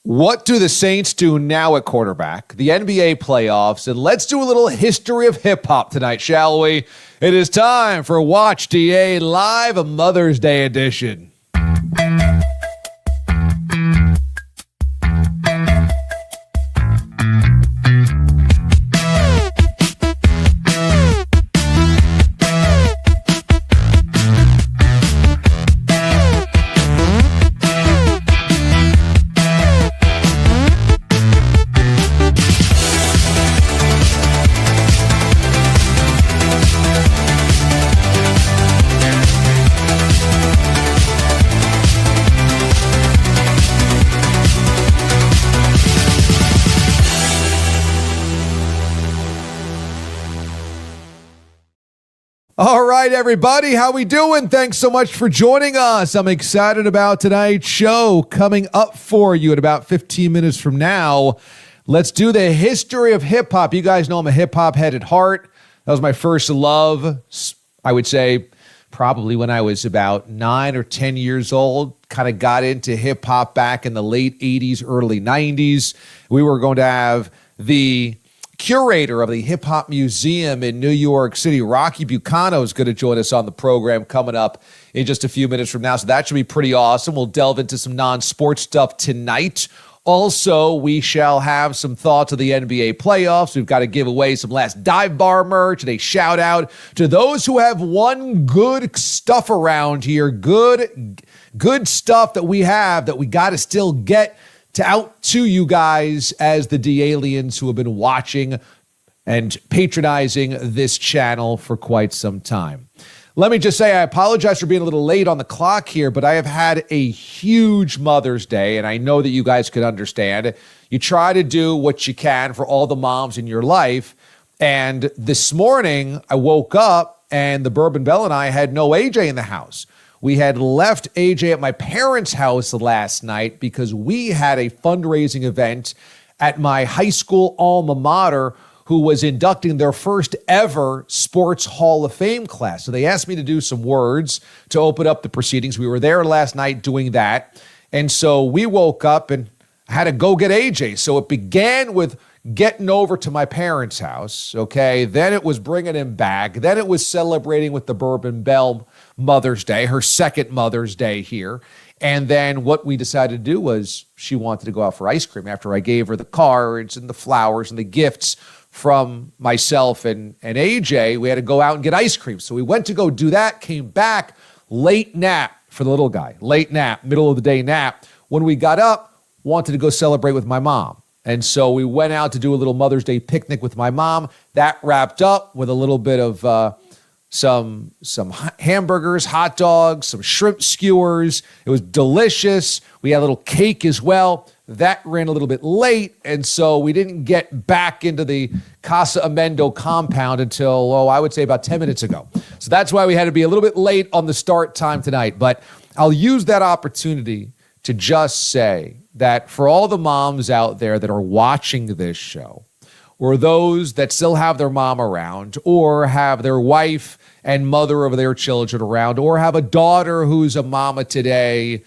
What do the Saints do now at quarterback? The NBA playoffs, and let's do a little history of hip-hop tonight, shall we? It is time for Watch D.A. Live, a Mother's Day edition. All right, everybody, how we doing? Thanks so much for joining us. I'm excited about tonight's show coming up for you in about 15 minutes from now. Let's do the history of hip-hop. You guys know I'm a hip-hop head at heart. That was my first love, I would say, probably when I was about 9 or 10 years old. Kind of got into hip-hop back in the late 80s, early 90s. We were going to have the curator of the Hip Hop Museum in New York City, Rocky Bucano, is going to join us on the program coming up in just a few minutes from now. So that should be pretty awesome. We'll delve into some non-sports stuff tonight. Also, we shall have some thoughts of the NBA playoffs. We've got to give away some last dive bar merch and a shout out to those who have won good stuff around here. Good stuff that we have that we got to still get out to you guys as the D-aliens who have been watching and patronizing this channel for quite some time. Let me just say I apologize for being a little late on the clock here, but I have had a huge Mother's Day, and I know that you guys can understand. You try to do what you can for all the moms in your life, and this morning I woke up and the Bourbon Bell and I had no AJ in the house. We had left AJ at my parents' house last night because we had a fundraising event at my high school alma mater who was inducting their first ever Sports Hall of Fame class. So they asked me to do some words to open up the proceedings. We were there last night doing that. And so we woke up and had to go get AJ. So it began with getting over to my parents' house, okay? Then it was bringing him back. Then it was celebrating with the Bourbon Bell Mother's Day, her second Mother's Day here. And then what we decided to do was she wanted to go out for ice cream after I gave her the cards and the flowers and the gifts from myself and AJ. We had to go out and get ice cream. So we went to go do that, came back, late nap for the little guy, late nap, middle of the day nap. When we got up, wanted to go celebrate with my mom. And so we went out to do a little Mother's Day picnic with my mom. That wrapped up with a little bit of some hamburgers, hot dogs, some shrimp skewers. It was delicious. We had a little cake as well. That ran a little bit late, and so we didn't get back into the Casa Amendo compound until, I would say about 10 minutes ago. So that's why we had to be a little bit late on the start time tonight. But I'll use that opportunity to just say that for all the moms out there that are watching this show, or those that still have their mom around, or have their wife and mother of their children around, or have a daughter who's a mama today,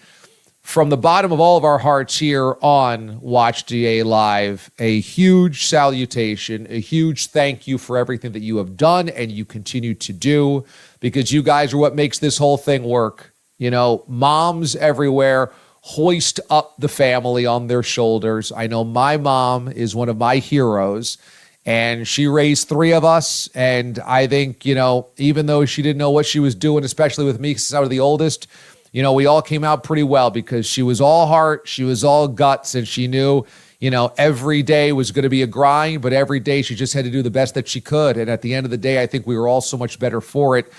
from the bottom of all of our hearts here on Watch D.A. Live, a huge salutation, a huge thank you for everything that you have done and you continue to do, because you guys are what makes this whole thing work. You know, moms everywhere hoist up the family on their shoulders. I know my mom is one of my heroes, and she raised 3 of us. And I think, even though she didn't know what she was doing, especially with me, because I was the oldest, we all came out pretty well because she was all heart, she was all guts, and she knew, every day was going to be a grind, but every day she just had to do the best that she could. And at the end of the day, I think we were all so much better for it.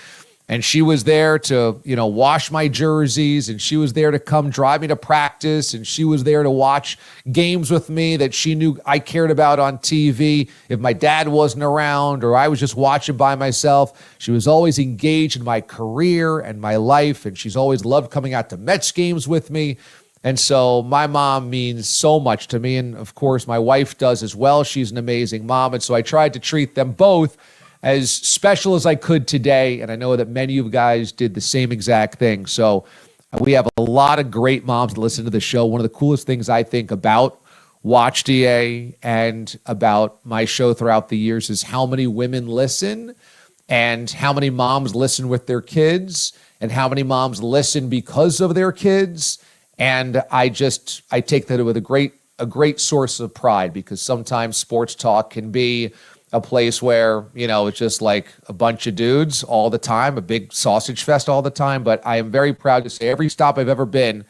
And she was there to, wash my jerseys, and she was there to come drive me to practice, and she was there to watch games with me that she knew I cared about on TV. If my dad wasn't around or I was just watching by myself, she was always engaged in my career and my life, and she's always loved coming out to Mets games with me. And so my mom means so much to me, and of course my wife does as well. She's an amazing mom, and so I tried to treat them both as special as I could today, and I know that many of you guys did the same exact thing. So We have a lot of great moms that listen to the show. One of the coolest things I think about Watch D.A. and about my show throughout the years is how many women listen and how many moms listen with their kids and how many moms listen because of their kids. And I take that with a great source of pride, because sometimes sports talk can be a place where, it's just like a bunch of dudes all the time, a big sausage fest all the time. But I am very proud to say every stop I've ever been,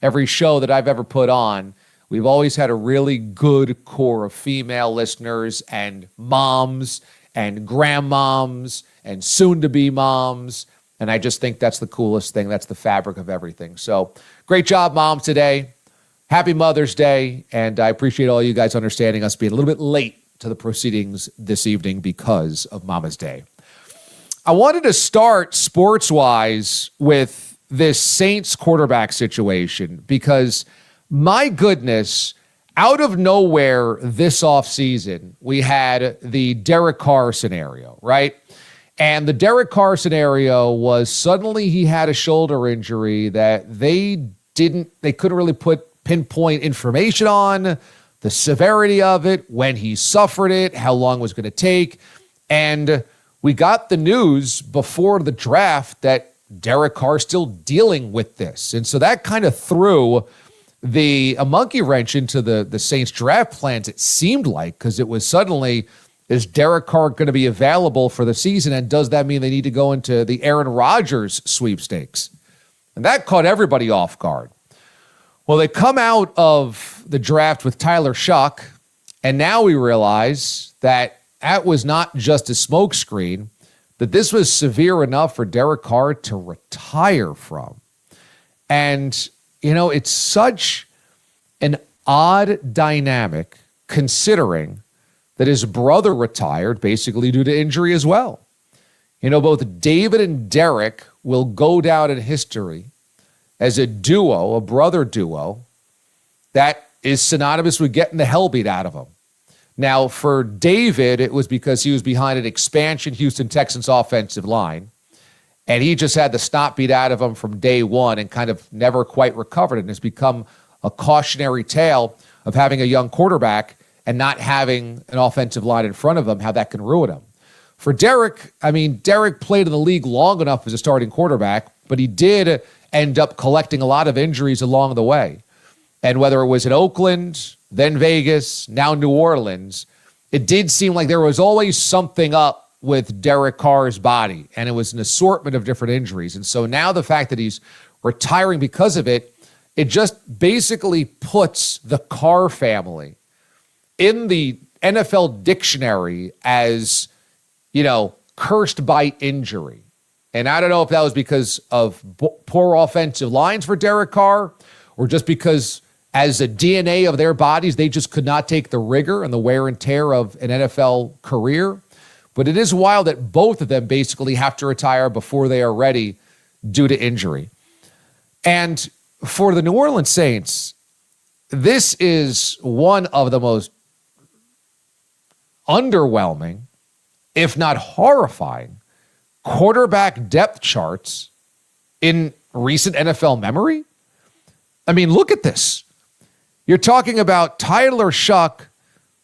every show that I've ever put on, we've always had a really good core of female listeners and moms and grandmoms and soon-to-be moms. And I just think that's the coolest thing. That's the fabric of everything. So great job, moms, today. Happy Mother's Day. And I appreciate all you guys understanding us being a little bit late to the proceedings this evening because of Mama's Day. I wanted to start sports-wise with this Saints quarterback situation because, my goodness, out of nowhere this offseason, we had the Derek Carr scenario, right? And the Derek Carr scenario was suddenly he had a shoulder injury that they couldn't really pinpoint information on, the severity of it, when he suffered it, how long it was going to take. And we got the news before the draft that Derek Carr is still dealing with this. And so that kind of threw a monkey wrench into the Saints draft plans, it seemed like, because it was suddenly, is Derek Carr going to be available for the season? And does that mean they need to go into the Aaron Rodgers sweepstakes? And that caught everybody off guard. Well, they come out of the draft with Tyler Shuck, and now we realize that was not just a smokescreen, that this was severe enough for Derek Carr to retire from. And, it's such an odd dynamic considering that his brother retired basically due to injury as well. Both David and Derek will go down in history as a duo, a brother duo, that is synonymous with getting the hell beat out of him. Now, for David, it was because he was behind an expansion Houston Texans offensive line, and he just had the snot beat out of him from day one and kind of never quite recovered. And it's become a cautionary tale of having a young quarterback and not having an offensive line in front of him, how that can ruin him. For Derek, Derek played in the league long enough as a starting quarterback, but he did end up collecting a lot of injuries along the way. And whether it was in Oakland, then Vegas, now New Orleans, it did seem like there was always something up with Derek Carr's body, and it was an assortment of different injuries. And so now the fact that he's retiring because of it, it just basically puts the Carr family in the NFL dictionary as, cursed by injury. And I don't know if that was because of poor offensive lines for Derek Carr, or just because as a DNA of their bodies, they just could not take the rigor and the wear and tear of an NFL career. But it is wild that both of them basically have to retire before they are ready due to injury. And for the New Orleans Saints, this is one of the most underwhelming, if not horrifying, quarterback depth charts in recent NFL memory. Look at this. You're talking about Tyler Shuck,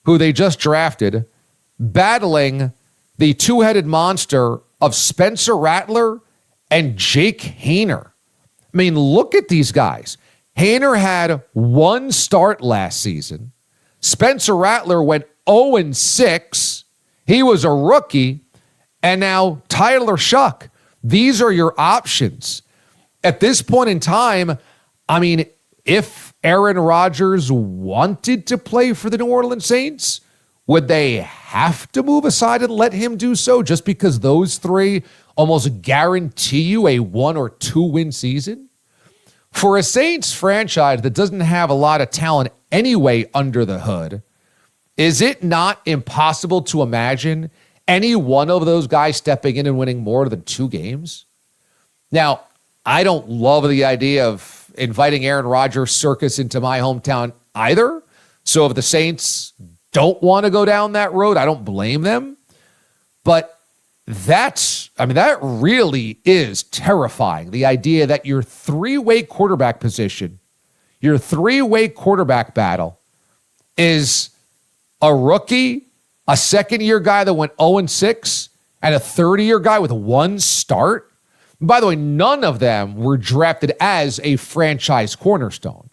who they just drafted, battling the two-headed monster of Spencer Rattler and Jake Haener. Look at these guys. Haener had one start last season. Spencer Rattler went 0-6. He was a rookie. And now Tyler Shuck. These are your options. At this point in time, if Aaron Rodgers wanted to play for the New Orleans Saints, would they have to move aside and let him do so just because those three almost guarantee you a 1 or 2 win season? For a Saints franchise that doesn't have a lot of talent anyway under the hood, is it not impossible to imagine any one of those guys stepping in and winning more than 2 games? Now, I don't love the idea of inviting Aaron Rodgers circus into my hometown either. So if the Saints don't want to go down that road, I don't blame them. But that really is terrifying. The idea that your three-way quarterback position, your three-way quarterback battle is a rookie, a second-year guy that went 0-6, and a third-year guy with one start. By the way, none of them were drafted as a franchise cornerstone.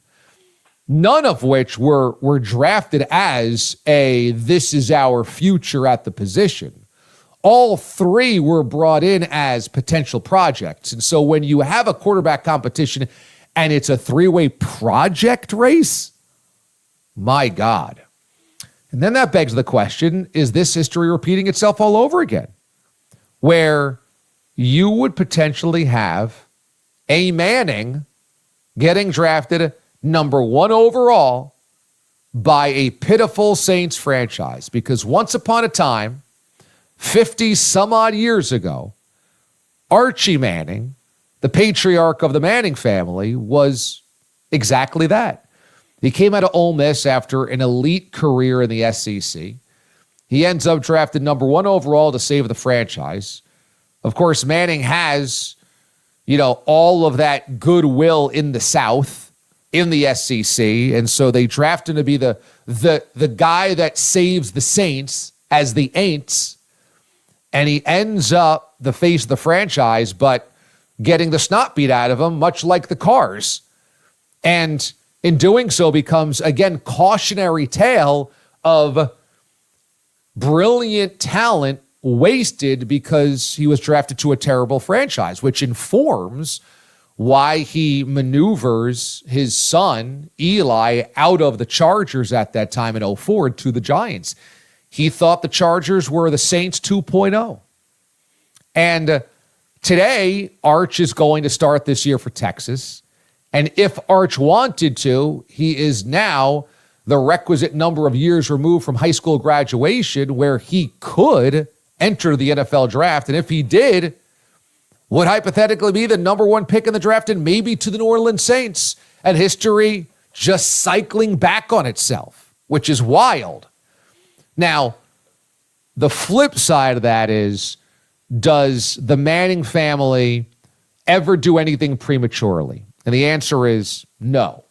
None of which were drafted as this is our future at the position. All three were brought in as potential projects. And so when you have a quarterback competition and it's a three-way project race, my God. And then that begs the question, is this history repeating itself all over again? Where you would potentially have a Manning getting drafted number 1 overall by a pitiful Saints franchise. Because once upon a time, 50 some odd years ago, Archie Manning, the patriarch of the Manning family, was exactly that. He came out of Ole Miss after an elite career in the SEC. He ends up drafted number 1 overall to save the franchise. Of course, Manning has, all of that goodwill in the South, in the SEC, and so they draft him to be the guy that saves the Saints as the Aints. And he ends up the face of the franchise, but getting the snot beat out of him, much like the Carrs. And in doing so becomes, again, cautionary tale of brilliant talent wasted because he was drafted to a terrible franchise, which informs why he maneuvers his son, Eli, out of the Chargers at that time in 2004 to the Giants. He thought the Chargers were the Saints 2.0. And today, Arch is going to start this year for Texas. And if Arch wanted to, he is now the requisite number of years removed from high school graduation where he could enter the NFL draft. And if he did, would hypothetically be the number 1 pick in the draft and maybe to the New Orleans Saints. And history just cycling back on itself, which is wild. Now, the flip side of that is, does the Manning family ever do anything prematurely? And the answer is no.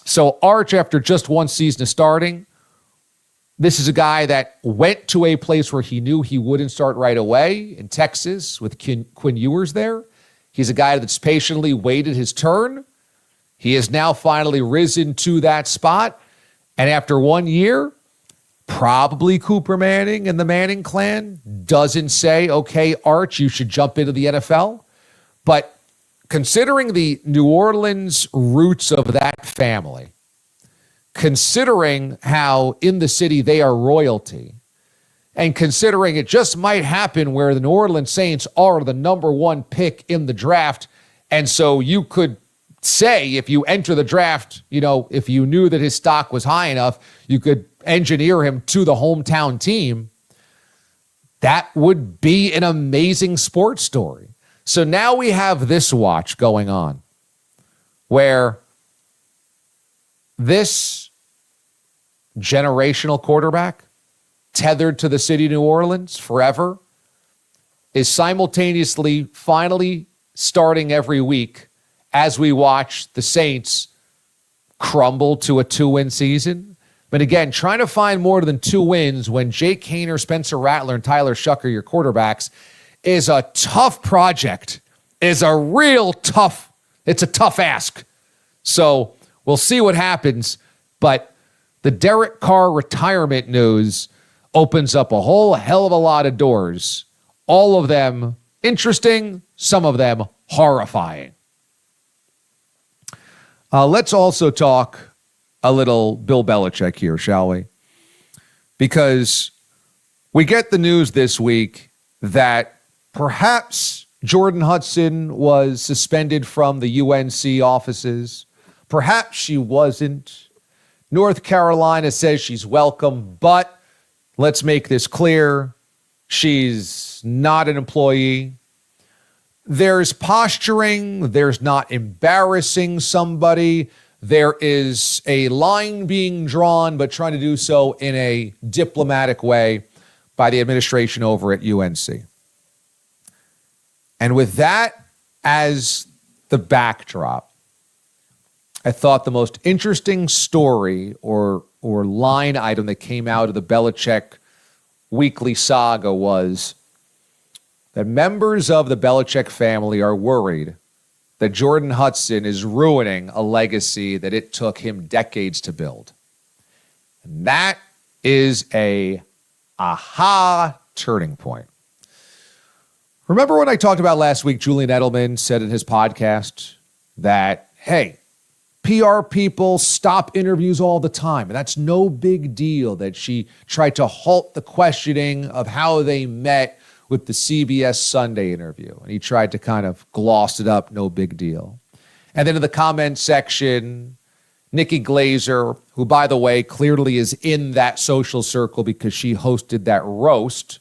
So Arch, after just one season of starting, this is a guy that went to a place where he knew he wouldn't start right away in Texas with Quinn Ewers there. He's a guy that's patiently waited his turn. He has now finally risen to that spot. And after 1 year, probably Cooper Manning and the Manning clan doesn't say, okay, Arch, you should jump into the NFL. But considering the New Orleans roots of that family, considering how in the city they are royalty, and considering it just might happen where the New Orleans Saints are the number 1 pick in the draft, and so you could say if you enter the draft, if you knew that his stock was high enough, you could engineer him to the hometown team. That would be an amazing sports story. So now we have this watch going on where this generational quarterback tethered to the city of New Orleans forever is simultaneously finally starting every week as we watch the Saints crumble to a 2-win season. But again, trying to find more than 2 wins when Jake Haener, Spencer Rattler, and Tyler Shucker, your quarterbacks, is a tough project, it's a tough ask. So we'll see what happens. But the Derek Carr retirement news opens up a whole hell of a lot of doors. All of them interesting, some of them horrifying. Let's also talk a little Bill Belichick here, shall we? Because we get the news this week that perhaps Jordon Hudson was suspended from the UNC offices. Perhaps she wasn't. North Carolina says she's welcome, but let's make this clear. She's not an employee. There's posturing. There's not embarrassing somebody. There is a line being drawn, but trying to do so in a diplomatic way. by the administration over at UNC. And with that as the backdrop, I thought the most interesting story or line item that came out of the Belichick weekly saga was that members of the Belichick family are worried that Jordon Hudson is ruining a legacy that it took him decades to build. And that is a aha turning point. Remember when I talked about last week, Julian Edelman said in his podcast that, hey, PR people stop interviews all the time, and that's no big deal, that she tried to halt the questioning of how they met with the CBS Sunday interview. And he tried to kind of gloss it up, no big deal. And then in the comment section, Nikki Glazer, who, by the way, clearly is in that social circle because she hosted that roast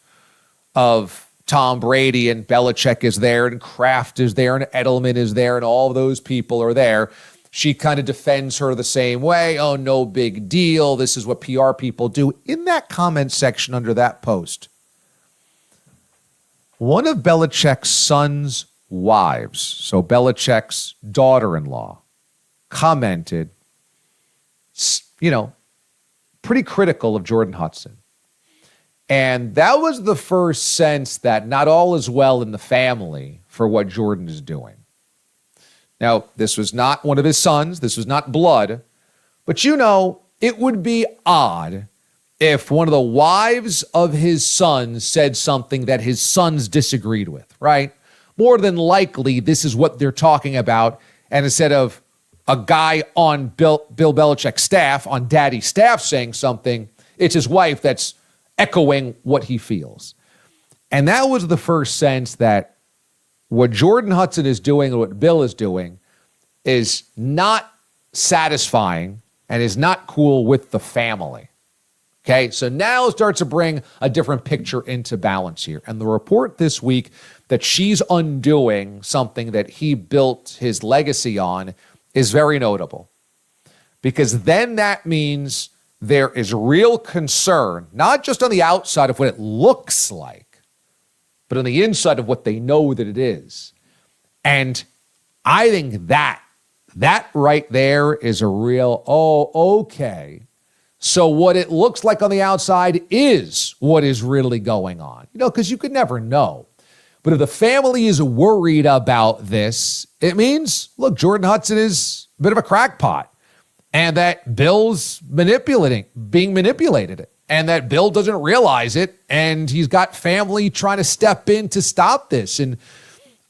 of Tom Brady, and Belichick is there, and Kraft is there, and Edelman is there, and all those people are there. She kind of defends her the same way. Oh, no big deal. This is what PR people do. In that comment section under that post, one of Belichick's son's wives, so Belichick's daughter-in-law, commented, pretty critical of Jordon Hudson. And that was the first sense that not all is well in the family for what Jordon is doing. Now, this was not one of his sons. This was not blood. But it would be odd if one of the wives of his sons said something that his sons disagreed with, right? More than likely, this is what they're talking about. And instead of a guy on Bill Belichick's staff, on Daddy's staff saying something, it's his wife that's echoing what he feels. And that was the first sense that what Jordon Hudson is doing and what Bill is doing is not satisfying and is not cool with the family. Okay, so now it starts to bring a different picture into balance here. And the report this week that she's undoing something that he built his legacy on is very notable. Because then that means there is real concern, not just on the outside of what it looks like, but on the inside of what they know that it is. And I think that right there is a real, okay. So what it looks like on the outside is what is really going on. Because you could never know. But if the family is worried about this, it means, look, Jordon Hudson is a bit of a crackpot. And that Bill's being manipulated, and that Bill doesn't realize it, and he's got family trying to step in to stop this. And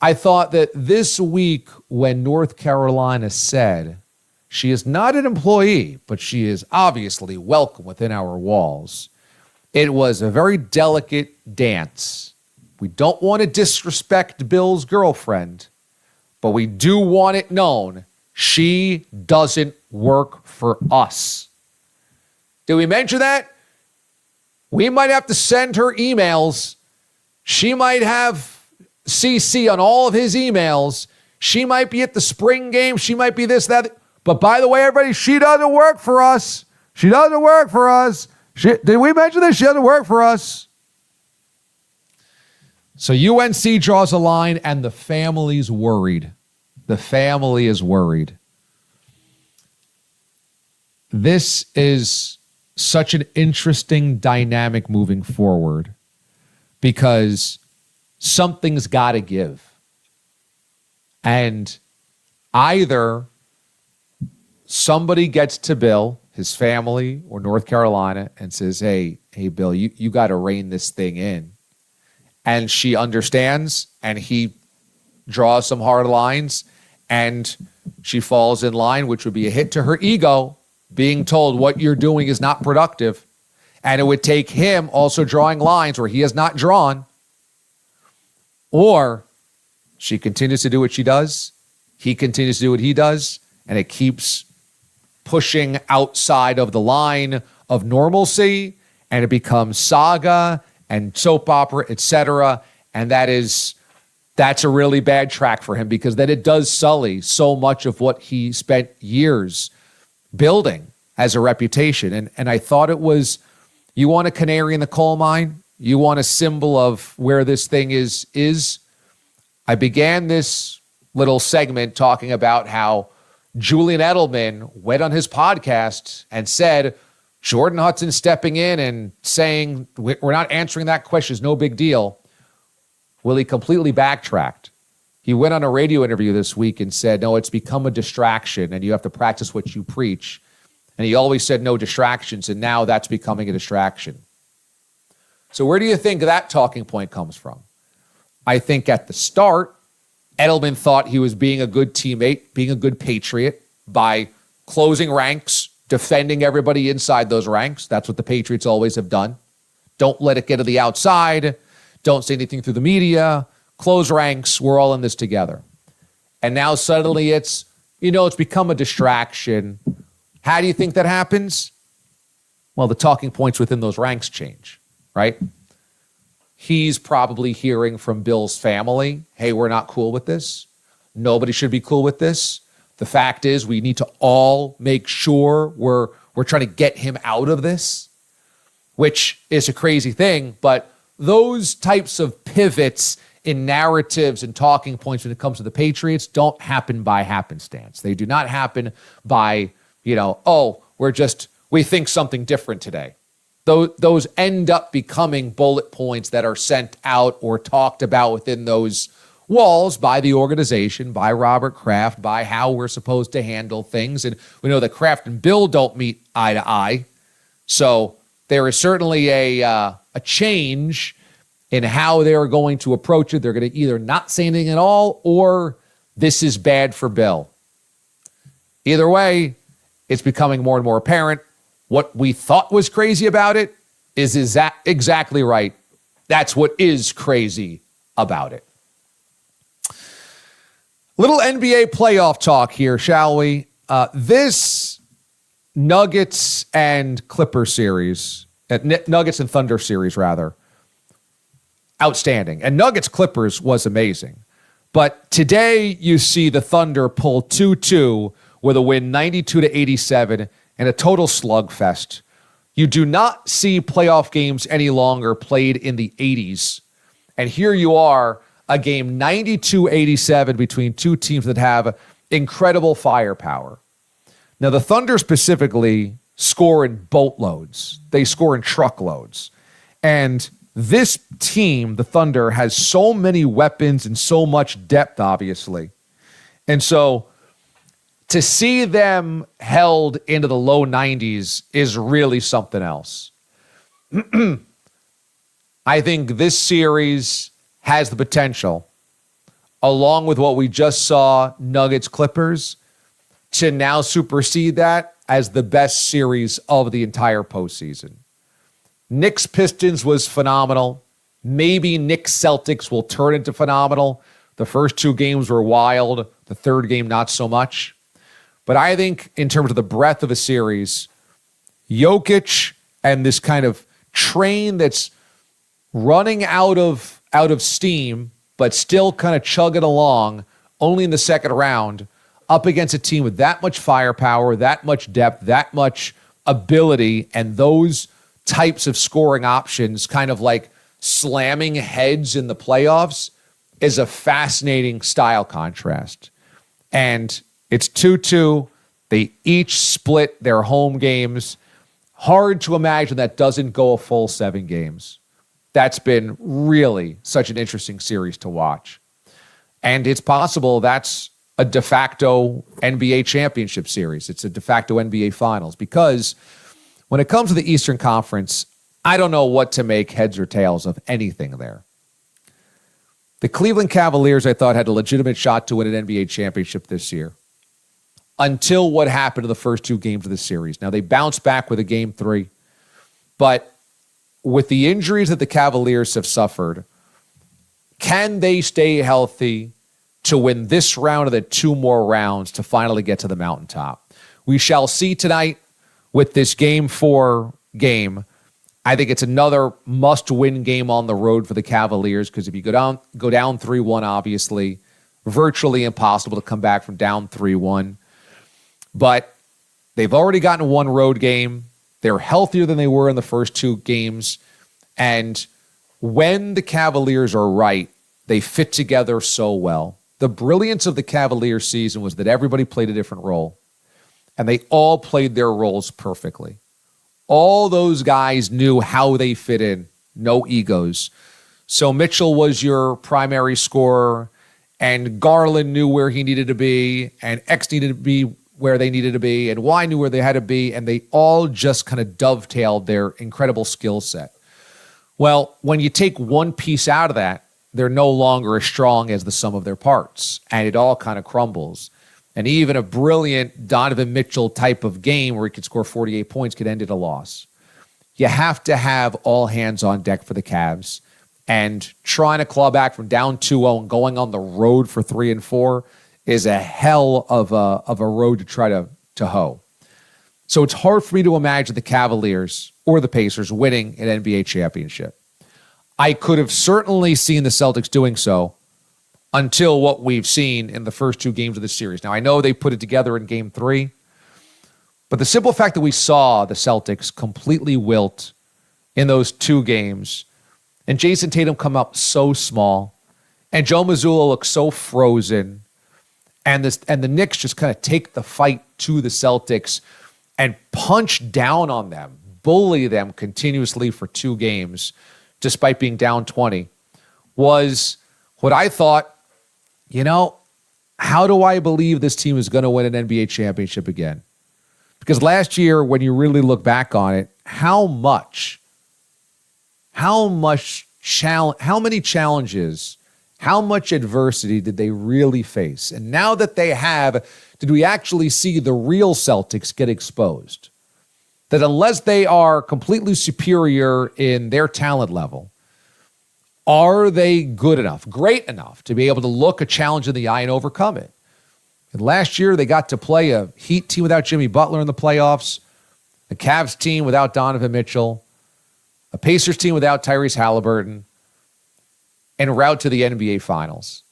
I thought that this week when North Carolina said she is not an employee, but she is obviously welcome within our walls, it was a very delicate dance. We don't want to disrespect Bill's girlfriend, but we do want it known she doesn't work for us. Did we mention that? We might have to send her emails. She might have CC on all of his emails. She might be at the spring game. She might be this, that. But by the way, everybody, she doesn't work for us. She doesn't work for us. Did we mention this? She doesn't work for us. So UNC draws a line, and the family's worried. The family is worried. This is such an interesting dynamic moving forward because something's got to give. And either somebody gets to Bill, his family, or North Carolina and says, hey, Bill, you got to rein this thing in. And she understands, and he draws some hard lines, and she falls in line, which would be a hit to her ego, being told what you're doing is not productive. And it would take him also drawing lines where he has not drawn. Or she continues to do what she does, he continues to do what he does, and it keeps pushing outside of the line of normalcy, and it becomes saga and soap opera, etc. And that's a really bad track for him, because then it does sully so much of what he spent years building as a reputation. And I thought it was, you want a canary in the coal mine? You want a symbol of where this thing is? I began this little segment talking about how Julian Edelman went on his podcast and said, Jordon Hudson stepping in and saying, we're not answering that question, it's no big deal. Well, he completely backtracked. He went on a radio interview this week and said, no, it's become a distraction and you have to practice what you preach. And he always said no distractions, and now that's becoming a distraction. So where do you think that talking point comes from? I think at the start, Edelman thought he was being a good teammate, being a good patriot by closing ranks, defending everybody inside those ranks. That's what the Patriots always have done. Don't let it get to the outside. Don't say anything through the media. Close ranks. We're all in this together. And now suddenly it's become a distraction. How do you think that happens? Well, the talking points within those ranks change, right? He's probably hearing from Bill's family, hey, we're not cool with this. Nobody should be cool with this. The fact is we need to all make sure we're trying to get him out of this, which is a crazy thing. But those types of pivots in narratives and talking points when it comes to the Patriots don't happen by happenstance. They do not happen by, we think something different today. Those end up becoming bullet points that are sent out or talked about within those walls by the organization, by Robert Kraft, by how we're supposed to handle things. And we know that Kraft and Bill don't meet eye to eye. So there is certainly a change in how they're going to approach it. They're going to either not say anything at all or this is bad for Bill. Either way, it's becoming more and more apparent. What we thought was crazy about it is exactly right. That's what is crazy about it. Little NBA playoff talk here, shall we? This Nuggets and Clipper series, Nuggets and Thunder series, rather, outstanding. And Nuggets Clippers was amazing. But today you see the Thunder pull 2-2 with a win 92-87 and a total slugfest. You do not see playoff games any longer played in the 80s. And here you are, a game 92-87 between two teams that have incredible firepower. Now, the Thunder specifically score in boatloads. They score in truckloads. And this team, the Thunder, has so many weapons and so much depth, obviously. And so to see them held into the low 90s is really something else. I think this series has the potential, along with what we just saw, Nuggets Clippers, to now supersede that as the best series of the entire postseason. Knicks Pistons was phenomenal. Maybe Knicks Celtics will turn into phenomenal. The first two games were wild. The third game, not so much. But I think in terms of the breadth of a series, Jokic and this kind of train that's running out of steam, but still kind of chugging along, only in the second round, up against a team with that much firepower, that much depth, that much ability, and those types of scoring options kind of like slamming heads in the playoffs is a fascinating style contrast. And it's 2-2. They each split their home games. Hard to imagine that doesn't go a full 7 games. That's been really such an interesting series to watch. And it's possible that's a de facto NBA championship series. It's a de facto NBA finals because when it comes to the Eastern Conference, I don't know what to make heads or tails of anything there. The Cleveland Cavaliers, I thought, had a legitimate shot to win an NBA championship this year until what happened in the first 2 games of the series. Now, they bounced back with a game 3, but with the injuries that the Cavaliers have suffered, can they stay healthy to win this round of the 2 more rounds to finally get to the mountaintop? We shall see tonight with this game 4 game. I think it's another must-win game on the road for the Cavaliers because if you go down 3-1, obviously, virtually impossible to come back from down 3-1. But they've already gotten 1 road game. They're healthier than they were in the first 2 games. And when the Cavaliers are right, they fit together so well. The brilliance of the Cavaliers season was that everybody played a different role, and they all played their roles perfectly. All those guys knew how they fit in, no egos. So Mitchell was your primary scorer, and Garland knew where he needed to be, and X needed to be where they needed to be, and Y knew where they had to be, and they all just kind of dovetailed their incredible skill set. Well, when you take one piece out of that, they're no longer as strong as the sum of their parts, and it all kind of crumbles. And even a brilliant Donovan Mitchell type of game where he could score 48 points could end in a loss. You have to have all hands on deck for the Cavs. And trying to claw back from down 2-0 and going on the road for 3 and 4 is a hell of a road to try to hoe. So it's hard for me to imagine the Cavaliers or the Pacers winning an NBA championship. I could have certainly seen the Celtics doing so until what we've seen in the first 2 games of the series. Now, I know they put it together in Game 3, but the simple fact that we saw the Celtics completely wilt in those 2 games, and Jason Tatum come up so small, and Joe Mazzulla looks so frozen, and the Knicks just kind of take the fight to the Celtics and punch down on them, bully them continuously for 2 games, despite being down 20, was what I thought, how do I believe this team is going to win an NBA championship again? Because last year, when you really look back on it, how many challenges, how much adversity did they really face? And now that they have, did we actually see the real Celtics get exposed? That unless they are completely superior in their talent level, are they good enough, great enough to be able to look a challenge in the eye and overcome it? And last year, they got to play a Heat team without Jimmy Butler in the playoffs, a Cavs team without Donovan Mitchell, a Pacers team without Tyrese Halliburton, and route to the NBA Finals.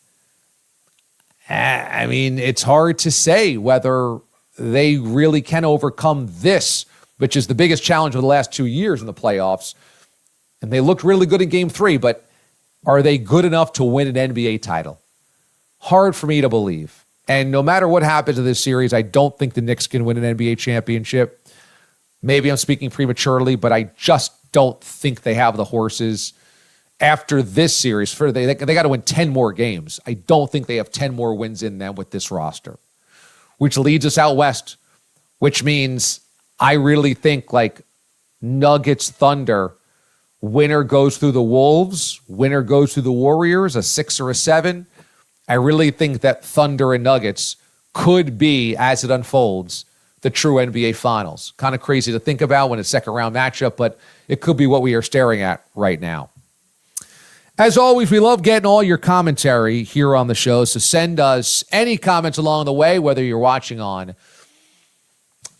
I mean, it's hard to say whether they really can overcome this, which is the biggest challenge of the last 2 years in the playoffs. And they looked really good in Game 3, but are they good enough to win an NBA title? Hard for me to believe. And no matter what happens in this series, I don't think the Knicks can win an NBA championship. Maybe I'm speaking prematurely, but I just don't think they have the horses after this series. They got to win 10 more games. I don't think they have 10 more wins in them with this roster, which leads us out west, which means I really think like Nuggets, Thunder, winner goes through the Wolves, winner goes through the Warriors, a 6 or a 7. I really think that Thunder and Nuggets could be, as it unfolds, the true NBA Finals. Kind of crazy to think about when it's a second-round matchup, but it could be what we are staring at right now. As always, we love getting all your commentary here on the show, so send us any comments along the way, whether you're watching on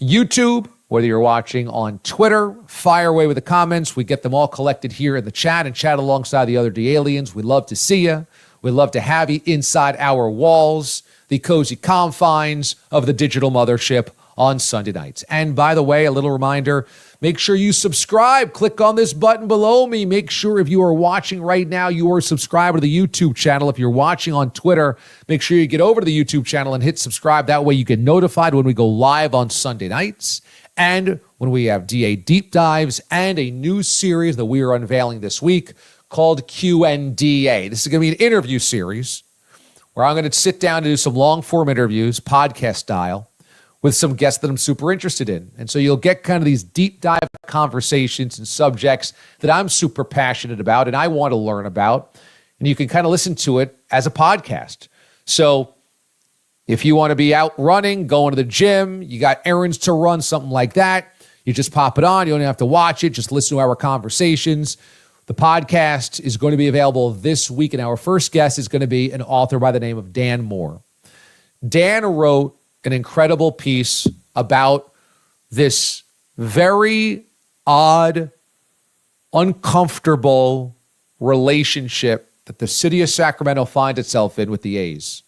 YouTube, whether you're watching on Twitter. Fire away with the comments. We get them all collected here in the chat and chat alongside the other D-aliens. We love to see you. We love to have you inside our walls, the cozy confines of the digital mothership on Sunday nights. And by the way, a little reminder, make sure you subscribe. Click on this button below me. Make sure if you are watching right now, you are subscribed to the YouTube channel. If you're watching on Twitter, make sure you get over to the YouTube channel and hit subscribe. That way you get notified when we go live on Sunday nights and when we have DA deep dives and a new series that we are unveiling this week called Q&DA. This is going to be an interview series where I'm going to sit down and do some long-form interviews, podcast style, with some guests that I'm super interested in. And so you'll get kind of these deep dive conversations and subjects that I'm super passionate about and I want to learn about. And you can kind of listen to it as a podcast. So if you want to be out running, going to the gym, you got errands to run, something like that, you just pop it on. You don't have to watch it. Just listen to our conversations. The podcast is going to be available this week, and our first guest is going to be an author by the name of Dan Moore. Dan wrote an incredible piece about this very odd, uncomfortable relationship that the city of Sacramento finds itself in with the A's.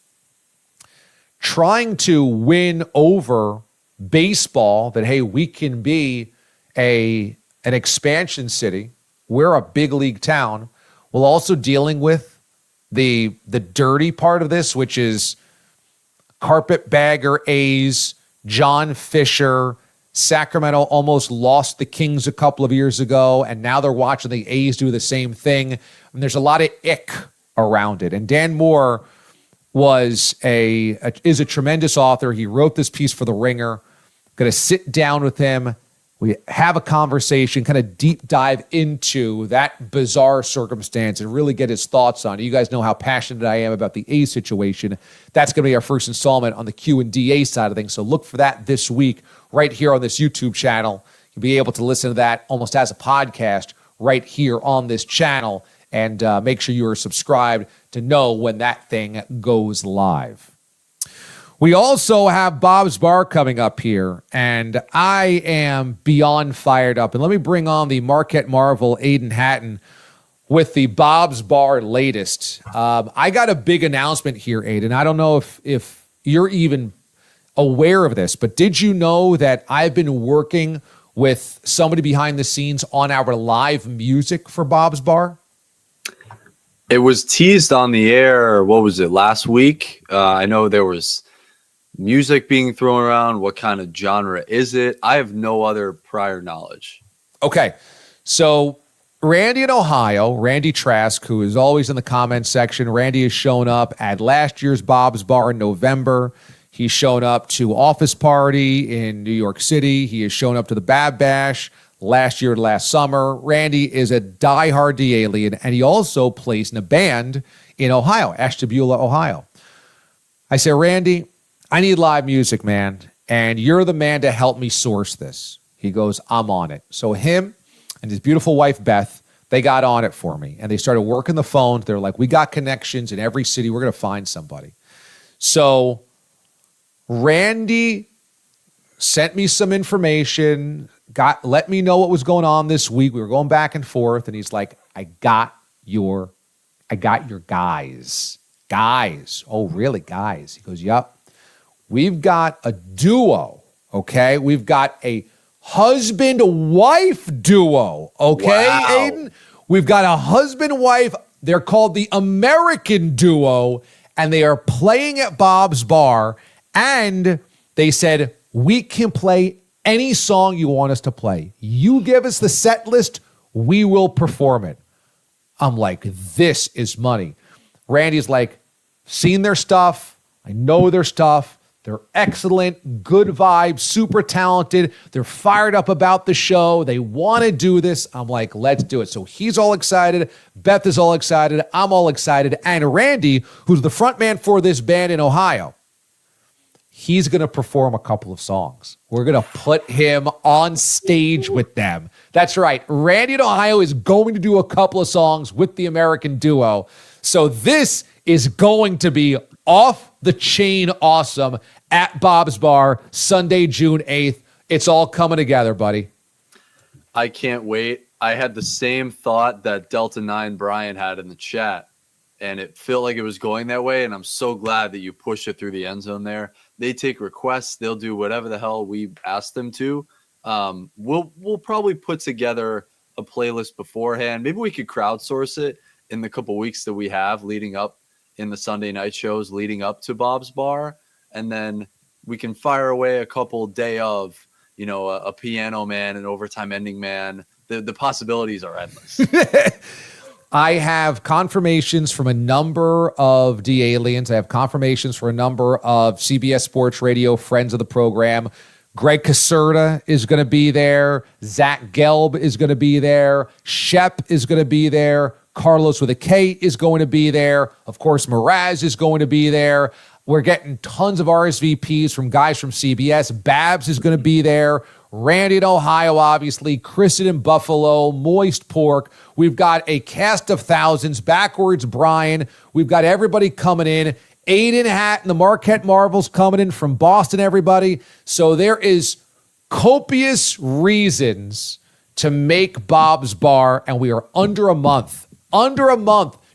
Trying to win over baseball that, hey, we can be an expansion city. We're a big league town, while also dealing with the dirty part of this, which is carpetbagger A's, John Fisher. Sacramento almost lost the Kings a couple of years ago, and now they're watching the A's do the same thing. And there's a lot of ick around it. And Dan Moore is a tremendous author. He wrote this piece for The Ringer. Going to sit down with him. We have a conversation, kind of deep dive into that bizarre circumstance and really get his thoughts on it. You guys know how passionate I am about the A situation. That's going to be our first installment on the Q&DA side of things. So look for that this week right here on this YouTube channel. You'll be able to listen to that almost as a podcast right here on this channel. And make sure you are subscribed to know when that thing goes live. We also have Bob's Bar coming up here, and I am beyond fired up. And let me bring on the Marquette Marvel, Aidan Hatton, with the Bob's Bar latest. I got a big announcement here, Aidan. I don't know if you're even aware of this, but did you know that I've been working with somebody behind the scenes on our live music for Bob's Bar? It was teased on the air, what was it, last week? I know there was music being thrown around. What kind of genre is it? I have no other prior knowledge. Okay, so Randy in Ohio, Randy Trask, who is always in the comments section. Randy has shown up at last year's Bob's Bar in November. He's shown up to Office Party in New York City. He has shown up to the Bab Bash last summer. Randy is a diehard D.A. alien, and he also plays in a band in Ohio, Ashtabula, Ohio. I say, Randy, I need live music, man, and you're the man to help me source this. He goes, I'm on it. So him and his beautiful wife, Beth, they got on it for me, and they started working the phone. They're like, we got connections in every city. We're going to find somebody. So Randy sent me some information, let me know what was going on this week. We were going back and forth, and he's like, I got your guys. Guys. Oh, really, guys? He goes, yep. We've got a duo, okay? We've got a husband-wife duo, okay, wow. Aidan? We've got a husband-wife. They're called the American Duo, and they are playing at Bob's Bar, and they said, we can play any song you want us to play. You give us the set list, we will perform it. I'm like, this is money. Randy's like, seen their stuff. I know their stuff. They're excellent, good vibes, super talented. They're fired up about the show. They want to do this. I'm like, let's do it. So he's all excited. Beth is all excited. I'm all excited. And Randy, who's the front man for this band in Ohio, he's going to perform a couple of songs. We're going to put him on stage with them. That's right. Randy in Ohio is going to do a couple of songs with the American Duo. So this is going to be off the chain awesome at Bob's Bar, Sunday, June 8th. It's all coming together, buddy. I can't wait. I had the same thought that Delta 9 Brian had in the chat, and it felt like it was going that way, and I'm so glad that you pushed it through the end zone there. They take requests. They'll do whatever the hell we ask them to. We'll probably put together a playlist beforehand. Maybe we could crowdsource it in the couple weeks that we have leading up in the Sunday night shows leading up to Bob's Bar. And then we can fire away a couple day of, a piano man, an overtime ending man. The possibilities are endless. I have confirmations from a number of D-Aliens. I have confirmations for a number of CBS Sports Radio friends of the program. Greg Caserta is going to be there. Zach Gelb is going to be there. Shep is going to be there. Carlos with a K is going to be there. Of course, Mraz is going to be there. We're getting tons of RSVPs from guys from CBS. Babs is going to be there. Randy in Ohio, obviously. Kristen in Buffalo. Moist Pork. We've got a cast of thousands. Backwards Brian. We've got everybody coming in. Aidan Hatton, the Marquette Marvels coming in from Boston, everybody. So there is copious reasons to make Bob's Bar, and we are under a month.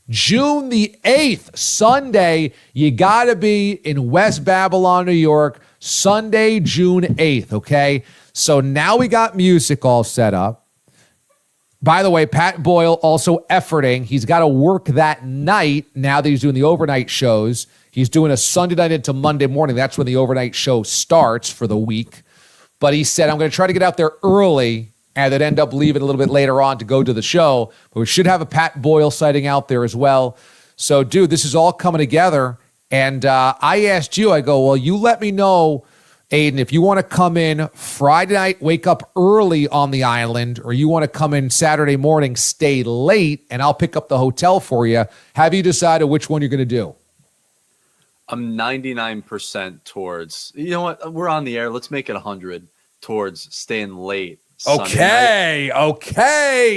June the 8th, Sunday. You got to be in West Babylon, New York, Sunday, June 8th, okay? So now we got music all set up. By the way, Pat Boyle also efforting. He's got to work that night now that he's doing the overnight shows. He's doing a Sunday night into Monday morning. That's when the overnight show starts for the week. But he said, I'm going to try to get out there early and then end up leaving a little bit later on to go to the show. But we should have a Pat Boyle sighting out there as well. So, dude, this is all coming together. And I asked you, I go, well, you let me know, Aidan, if you want to come in Friday night, wake up early on the island, or you want to come in Saturday morning, stay late, and I'll pick up the hotel for you. Have you decided which one you're going to do? I'm 99% towards, you know what? We're on the air. Let's make it 100 towards staying late. Okay.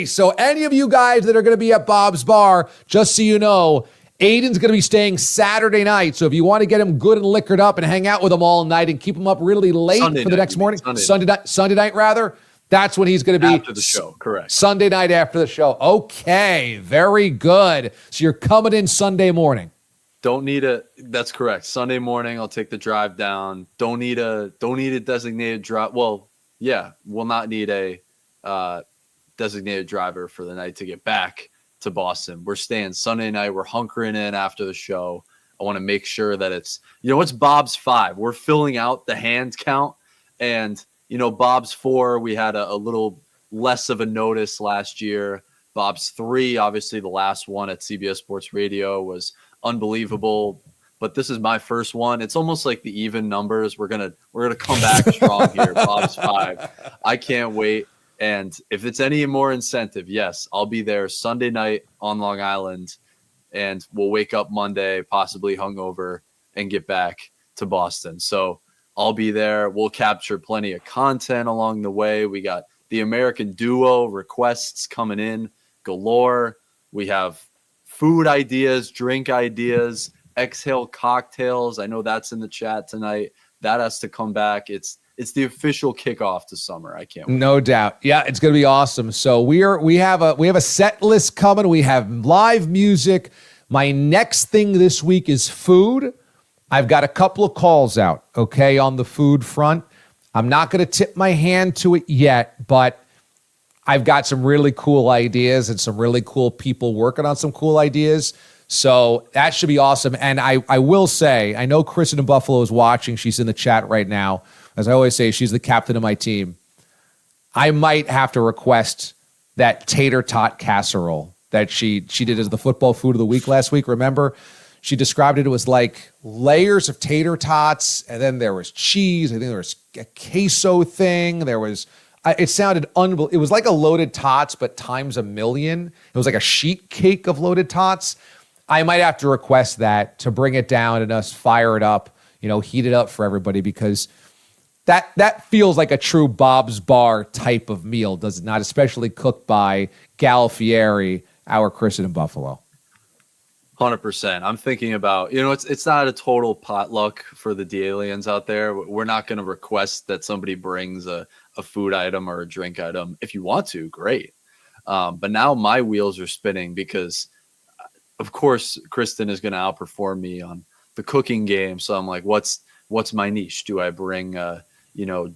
So any of you guys that are going to be at Bob's Bar, just so you know, Aidan's going to be staying Saturday night. So if you want to get him good and liquored up and hang out with him all night and keep him up really late for the next morning, Sunday night rather, that's when he's going to be after the show. Correct. Sunday night after the show. Okay, very good. So you're coming in Sunday morning. That's correct. Sunday morning, I'll take the drive down. Don't need a designated drive. Well, yeah, we'll not need a designated driver for the night to get back to Boston. We're staying Sunday night. We're hunkering in after the show. I want to make sure that it's Bob's 5. We're filling out the hand count, and Bob's 4. We had a little less of a notice last year. Bob's 3, obviously the last one at CBS Sports Radio was unbelievable, but this is my first one. It's almost like the even numbers. We're gonna come back strong here. Bob's 5. I can't wait. And if it's any more incentive, yes, I'll be there Sunday night on Long Island, and we'll wake up Monday, possibly hungover, and get back to Boston. So I'll be there. We'll capture plenty of content along the way. We got the American Duo requests coming in galore. We have food ideas, drink ideas, exhale cocktails. I know that's in the chat tonight. That has to come back. It's the official kickoff to summer. I can't wait. No doubt. Yeah, it's going to be awesome. So we have a set list coming. We have live music. My next thing this week is food. I've got a couple of calls out, okay, on the food front. I'm not going to tip my hand to it yet, but I've got some really cool ideas and some really cool people working on some cool ideas. So that should be awesome. And I will say, I know Kristen in Buffalo is watching. She's in the chat right now. As I always say, she's the captain of my team. I might have to request that tater tot casserole that she did as the football food of the week last week. Remember? She described it. It was like layers of tater tots, and then there was cheese. I think there was a queso thing. It sounded unbelievable. It was like a loaded tots, but times a million. It was like a sheet cake of loaded tots. I might have to request that to bring it down and us fire it up, heat it up for everybody, because that feels like a true Bob's Bar type of meal, does it not? Especially cooked by Gal Fieri, our Kristen in Buffalo. 100%. I'm thinking about, it's not a total potluck for the D-aliens out there. We're not going to request that somebody brings a food item or a drink item. If you want to, great. But now my wheels are spinning because, of course, Kristen is going to outperform me on the cooking game. So I'm like, what's my niche? Do I bring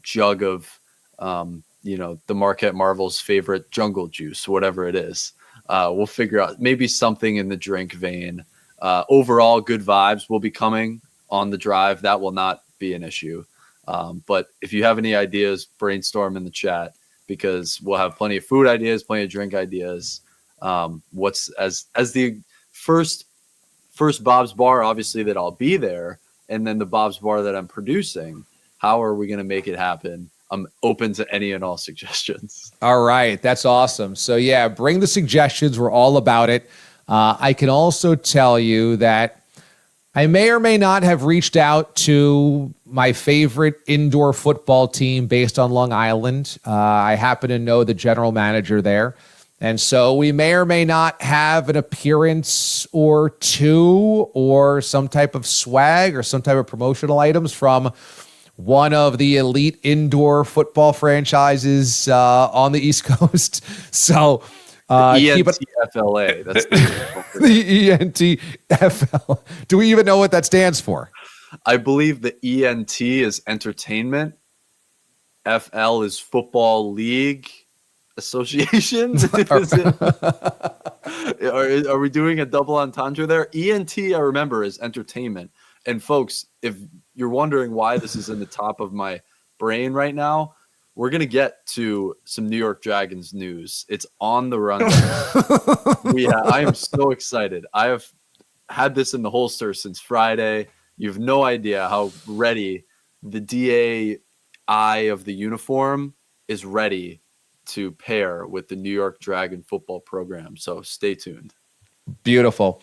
jug of, the Marquette Marvel's favorite jungle juice, whatever it is. We'll figure out maybe something in the drink vein. Overall, good vibes will be coming on the drive. That will not be an issue. But if you have any ideas, brainstorm in the chat, because we'll have plenty of food ideas, plenty of drink ideas. What's as the first Bob's Bar, obviously, that I'll be there, and then the Bob's Bar that I'm producing. How are we going to make it happen? I'm open to any and all suggestions. All right. That's awesome. So, yeah, bring the suggestions. We're all about it. I can also tell you that I may or may not have reached out to my favorite indoor football team based on Long Island. I happen to know the general manager there. And so we may or may not have an appearance or two or some type of swag or some type of promotional items from one of the elite indoor football franchises on the East Coast. So ENTFLA. That's the ENTFL. Do we even know what that stands for? I believe the ENT is entertainment. FL is football league. association? Are we doing a double entendre there? ENT, I remember, is entertainment. And folks, if you're wondering why this is in the top of my brain right now, we're going to get to some New York Dragons news. It's on the rundown. I am so excited. I have had this in the holster since Friday. You have no idea how ready the DA eye of the uniform is ready to pair with the New York Dragon football program. So stay tuned. Beautiful.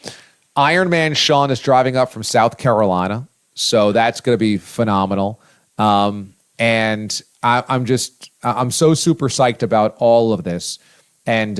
Iron Man Sean is driving up from South Carolina, so that's going to be phenomenal. And I'm so super psyched about all of this. And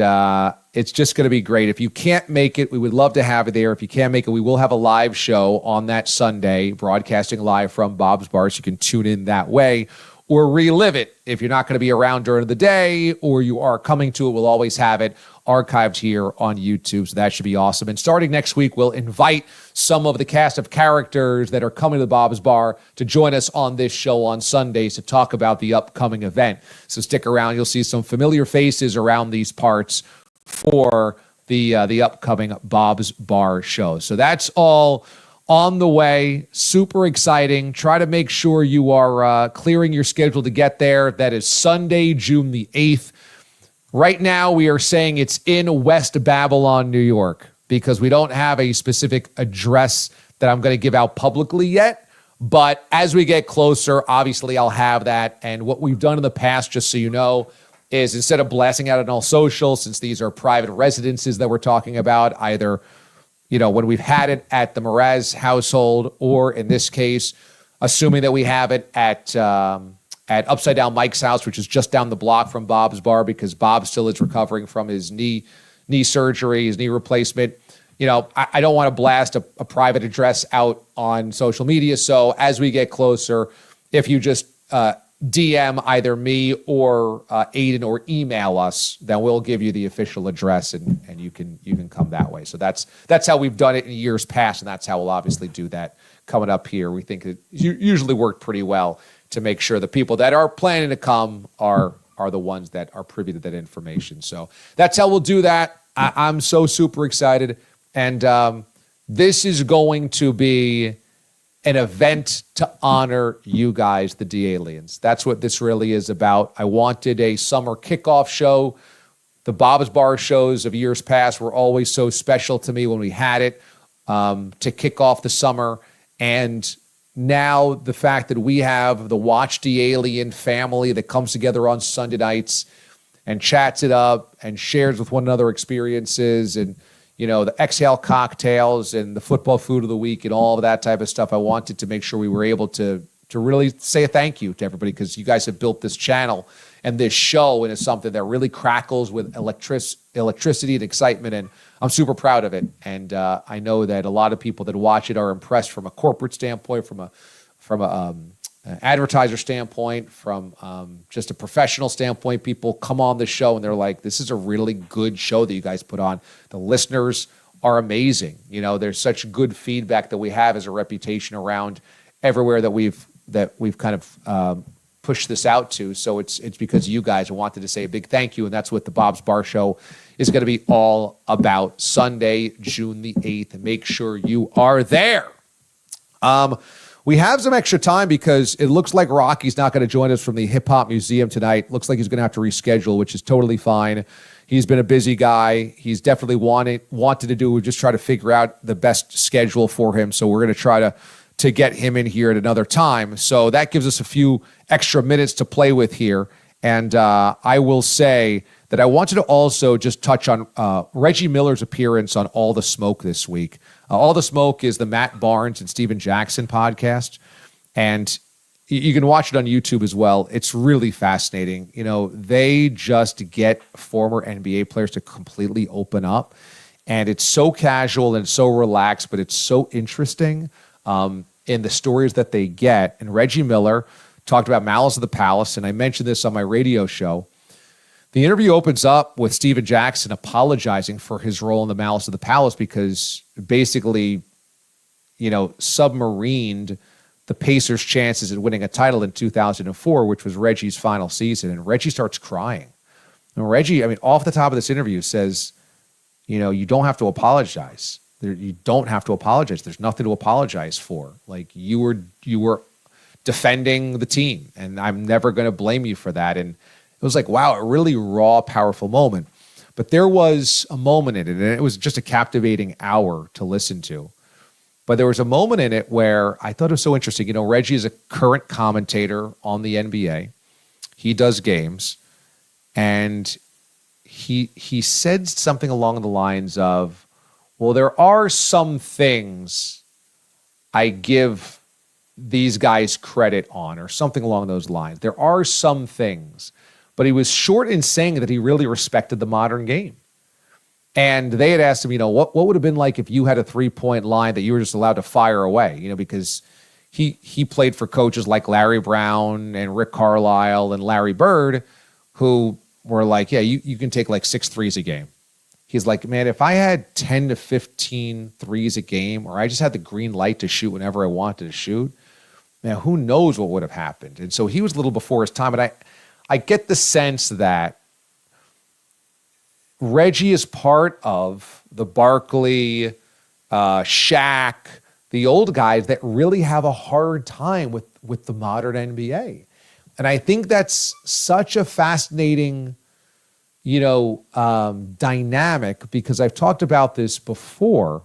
it's just going to be great. If you can't make it, we would love to have you there. If you can't make it, we will have a live show on that Sunday, broadcasting live from Bob's Bar, so you can tune in that way or relive it. If you're not going to be around during the day or you are coming to it, we'll always have it archived here on YouTube, so that should be awesome. And starting next week, we'll invite some of the cast of characters that are coming to the Bob's Bar to join us on this show on Sundays to talk about the upcoming event. So stick around. You'll see some familiar faces around these parts for the upcoming Bob's Bar show. So that's all on the way. Super exciting. Try to make sure you are clearing your schedule to get there. That is Sunday, June the 8th. Right now, we are saying it's in West Babylon, New York, because we don't have a specific address that I'm going to give out publicly yet. But as we get closer, obviously, I'll have that. And what we've done in the past, just so you know, is instead of blasting out on all social, since these are private residences that we're talking about, either, when we've had it at the Mraz household, or in this case, assuming that we have it at Upside Down Mike's house, which is just down the block from Bob's Bar, because Bob still is recovering from his knee surgery, his knee replacement. I don't want to blast a private address out on social media. So as we get closer, if you just DM either me or Aidan or email us, then we'll give you the official address and you can come that way. So that's how we've done it in years past, and that's how we'll obviously do that coming up here. We think it usually worked pretty well to make sure the people that are planning to come are the ones that are privy to that information. So that's how we'll do that. I'm so super excited. And this is going to be an event to honor you guys, the D-Aliens. That's what this really is about. I wanted a summer kickoff show. The Bob's Bar shows of years past were always so special to me when we had it to kick off the summer. And now the fact that we have the Watch D.A family that comes together on Sunday nights and chats it up and shares with one another experiences and, the Exhale cocktails and the football food of the week and all of that type of stuff. I wanted to make sure we were able to really say a thank you to everybody, because you guys have built this channel and this show into something that really crackles with electricity and excitement. And I'm super proud of it. And I know that a lot of people that watch it are impressed from a corporate standpoint, from an advertiser standpoint, from just a professional standpoint. People come on the show and they're like, this is a really good show that you guys put on. The listeners are amazing. There's such good feedback that we have as a reputation around everywhere that we've kind of push this out to. So it's because you guys wanted to say a big thank you, and that's what the Bob's Bar Show is going to be all about Sunday, June the 8th. And make sure you are there. We have some extra time because it looks like Rocky's not going to join us from the Hip Hop Museum tonight. Looks like he's going to have to reschedule, which is totally fine. He's been a busy guy. He's definitely wanted to do. We just try to figure out the best schedule for him. So we're going to try to get him in here at another time. So that gives us a few extra minutes to play with here. And I will say that I wanted to also just touch on Reggie Miller's appearance on All the Smoke this week. All the Smoke is the Matt Barnes and Steven Jackson podcast. And you can watch it on YouTube as well. It's really fascinating. They just get former NBA players to completely open up. And it's so casual and so relaxed, but it's so interesting in the stories that they get. And Reggie Miller talked about Malice of the Palace, and I mentioned this on my radio show. The interview opens up with Steven Jackson apologizing for his role in the Malice of the Palace because basically, submarined the Pacers' chances at winning a title in 2004, which was Reggie's final season. And Reggie starts crying. And Reggie, I mean, off the top of this interview says, you don't have to apologize. You don't have to apologize. There's nothing to apologize for. Like you were defending the team, and I'm never going to blame you for that. And it was like, wow, a really raw, powerful moment. But there was a moment in it, and it was just a captivating hour to listen to. But there was a moment in it where I thought it was so interesting. Reggie is a current commentator on the NBA. He does games, and he said something along the lines of, well, there are some things I give these guys credit on, or something along those lines. There are some things. But he was short in saying that he really respected the modern game. And they had asked him, what would have been like if you had a three-point line that you were just allowed to fire away, because he played for coaches like Larry Brown and Rick Carlisle and Larry Bird, who were like, yeah, you can take like 6 threes a game. He's like, man, if I had 10 to 15 threes a game, or I just had the green light to shoot whenever I wanted to shoot, man, who knows what would have happened. And so he was a little before his time. And I get the sense that Reggie is part of the Barkley, Shaq, the old guys that really have a hard time with the modern NBA. And I think that's such a fascinating, dynamic, because I've talked about this before.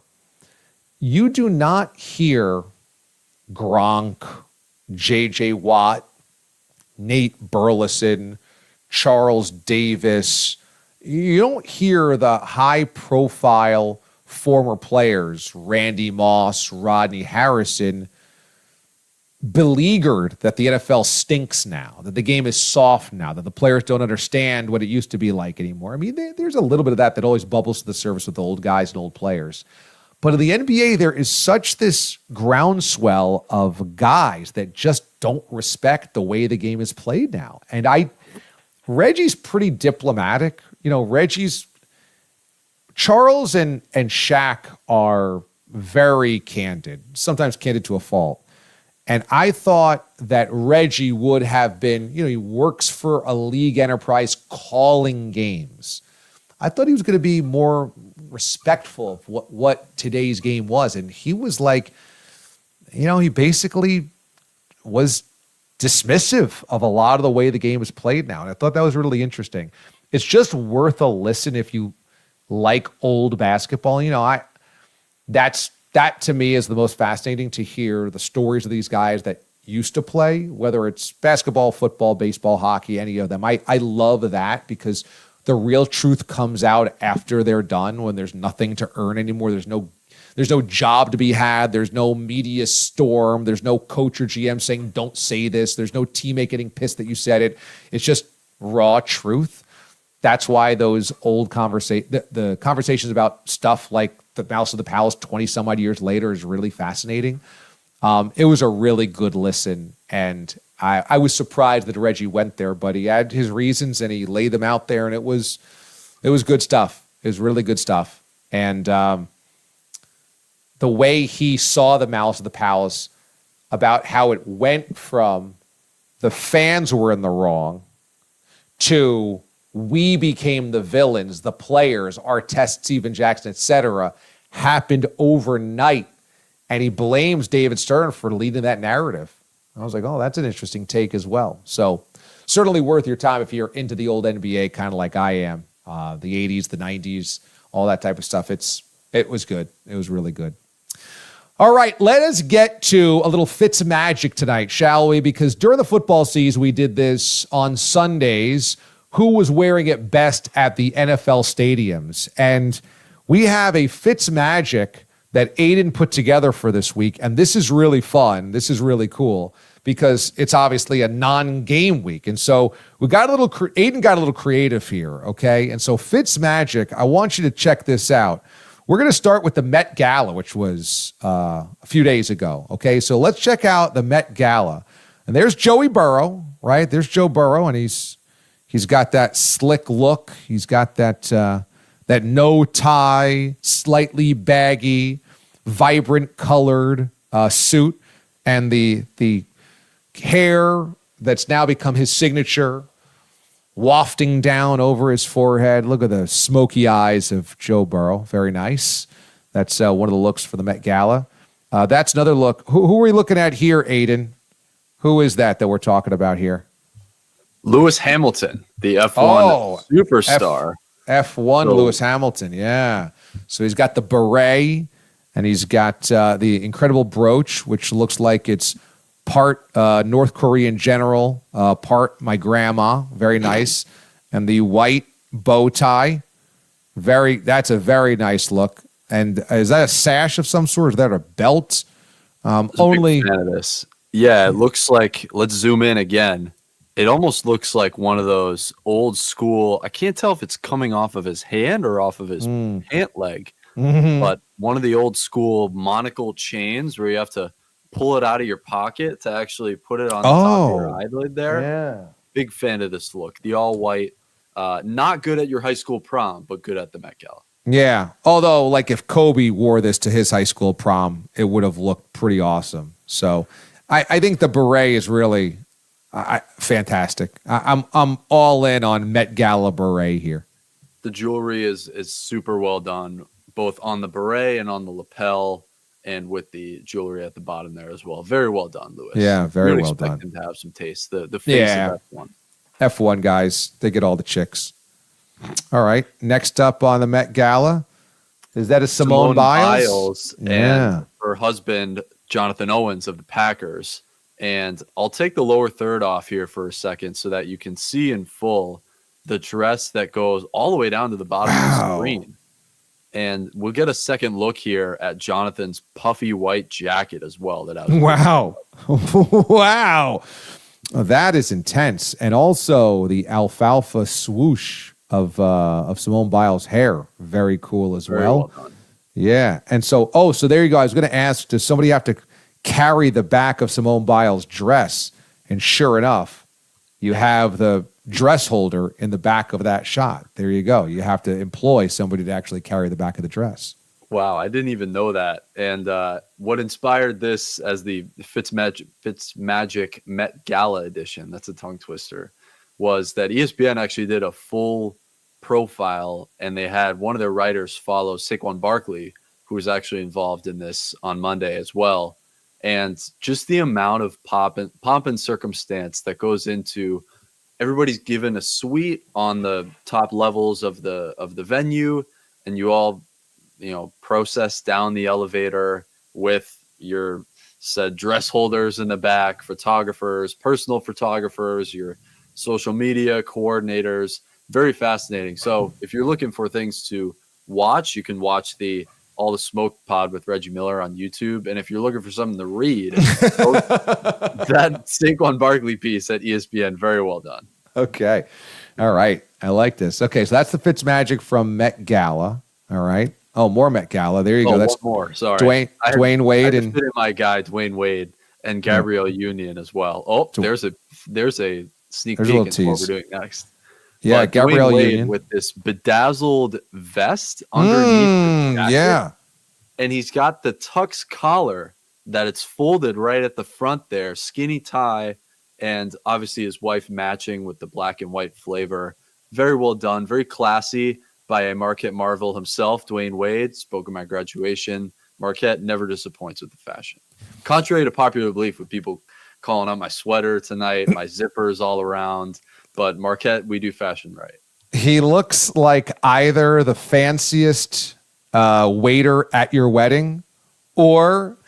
You do not hear Gronk, J.J. Watt, Nate Burleson, Charles Davis. You don't hear the high-profile former players, Randy Moss, Rodney Harrison, beleaguered that the NFL stinks now, that the game is soft now, that the players don't understand what it used to be like anymore. I mean, there's a little bit of that always bubbles to the surface with the old guys and old players. But in the NBA, there is such this groundswell of guys that just don't respect the way the game is played now. And Reggie's pretty diplomatic. Charles and Shaq are very candid, sometimes candid to a fault. And I thought that Reggie would have been, he works for a league enterprise calling games. I thought he was going to be more respectful of what today's game was. And he was like, he basically was dismissive of a lot of the way the game is played now. And I thought that was really interesting. It's just worth a listen if you like old basketball. That to me is the most fascinating, to hear the stories of these guys that used to play, whether it's basketball, football, baseball, hockey, any of them. I love that, because the real truth comes out after they're done, when there's nothing to earn anymore. There's no job to be had. There's no media storm. There's no coach or GM saying, don't say this. There's no teammate getting pissed that you said it. It's just raw truth. That's why those old the conversations about stuff like the Mouse of the Palace 20 some odd years later is really fascinating. It was a really good listen, and I was surprised that Reggie went there, but he had his reasons and he laid them out there, and it was good stuff. It was really good stuff. And the way he saw the Mouse of the Palace, about how it went from the fans were in the wrong to we became the villains, the players, Artest, Steven Jackson, etc., happened overnight. And he blames David Stern for leading that narrative. I was like, oh, that's an interesting take as well. So certainly worth your time if you're into the old NBA, kind of like I am. The 80s, the 90s, all that type of stuff. It was good. It was really good. All right, let us get to a little Fitz magic tonight, shall we? Because during the football season, we did this on Sundays. Who was wearing it best at the NFL stadiums? And we have a Fitz magic that Aidan put together for this week. And this is really fun. This is really cool, because it's obviously a non-game week. And so Aidan got a little creative here, okay? And so Fitz magic, I want you to check this out. We're going to start with the Met Gala, which was a few days ago, okay? So let's check out the Met Gala. And there's Joey Burrow, right? There's Joe Burrow, and he's got that slick look. He's got that no tie, slightly baggy, vibrant colored suit, and the hair that's now become his signature. wafting down over his forehead. Look at the smoky eyes of Joe Burrow. Very nice. That's one of the looks for the Met Gala. That's another look. Who are we looking at here, Aidan? Who is that we're talking about here? Lewis Hamilton, the F1 superstar. F1 Lewis Hamilton, yeah. So he's got the beret, and he's got the incredible brooch, which looks like it's part North Korean general, part my grandma. Very nice. And the white bow tie. That's a very nice look. And is that a sash of some sort? Is that a belt? Only big fan of this. Yeah, it looks like, let's zoom in again. It almost looks like one of those old school, I can't tell if it's coming off of his hand or off of his pant leg, but one of the old school monocle chains where you have to pull it out of your pocket to actually put it on the top of your eyelid there. Yeah. Big fan of this look. The all white, not good at your high school prom, but good at the Met Gala. Yeah. Although, like, if Kobe wore this to his high school prom, it would have looked pretty awesome. So I think the beret is really fantastic. I'm all in on Met Gala beret here. The jewelry is super well done, both on the beret and on the lapel, and with the jewelry at the bottom there as well. Very well done, Lewis. Yeah, very well done. Him to have some taste. The face of F1. F1 guys, they get all the chicks. All right. Next up on the Met Gala, is that a Simone Biles? And her husband, Jonathan Owens of the Packers. And I'll take the lower third off here for a second so that you can see in full the dress that goes all the way down to the bottom of the screen. And we'll get a second look here at Jonathan's puffy white jacket as well. Wow. Wow. That is intense. And also the alfalfa swoosh of Simone Biles' hair. Very cool as well. Well done. Yeah. And so there you go. I was going to ask, does somebody have to carry the back of Simone Biles' dress? And sure enough, you have the dress holder in the back of that shot. There you go. You have to employ somebody to actually carry the back of the dress. Wow, I didn't even know that. And what inspired this as the Fitzmagic Met Gala edition, that's a tongue twister, was that ESPN actually did a full profile, and they had one of their writers follow Saquon Barkley, who was actually involved in this on Monday as well. And just the amount of pomp and circumstance that goes into everybody's given a suite on the top levels of the venue, and you all, process down the elevator with your said dress holders in the back, photographers, personal photographers, your social media coordinators. Very fascinating. So if you're looking for things to watch, you can watch All the Smoke Pod with Reggie Miller on YouTube. And if you're looking for something to read, that Saquon Barkley piece at ESPN, very well done. Okay. All right. I like this. Okay. So that's the Fitzmagic from Met Gala. All right. Oh, more Met Gala. There you go. That's one more. Sorry. Dwayne Wade and my guy, Dwayne Wade and Gabrielle Union as well. Oh, there's a sneak peek into what we're doing next. Yeah, but Gabrielle Union with this bedazzled vest underneath the jacket. Yeah. And he's got the tux collar that it's folded right at the front there, skinny tie, and obviously his wife matching with the black and white flavor. Very well done, very classy by a Marquette Marvel himself, Dwayne Wade. Spoke at my graduation. Marquette never disappoints with the fashion. Contrary to popular belief with people calling out my sweater tonight, my zippers all around. But Marquette, we do fashion right. He looks like either the fanciest waiter at your wedding, or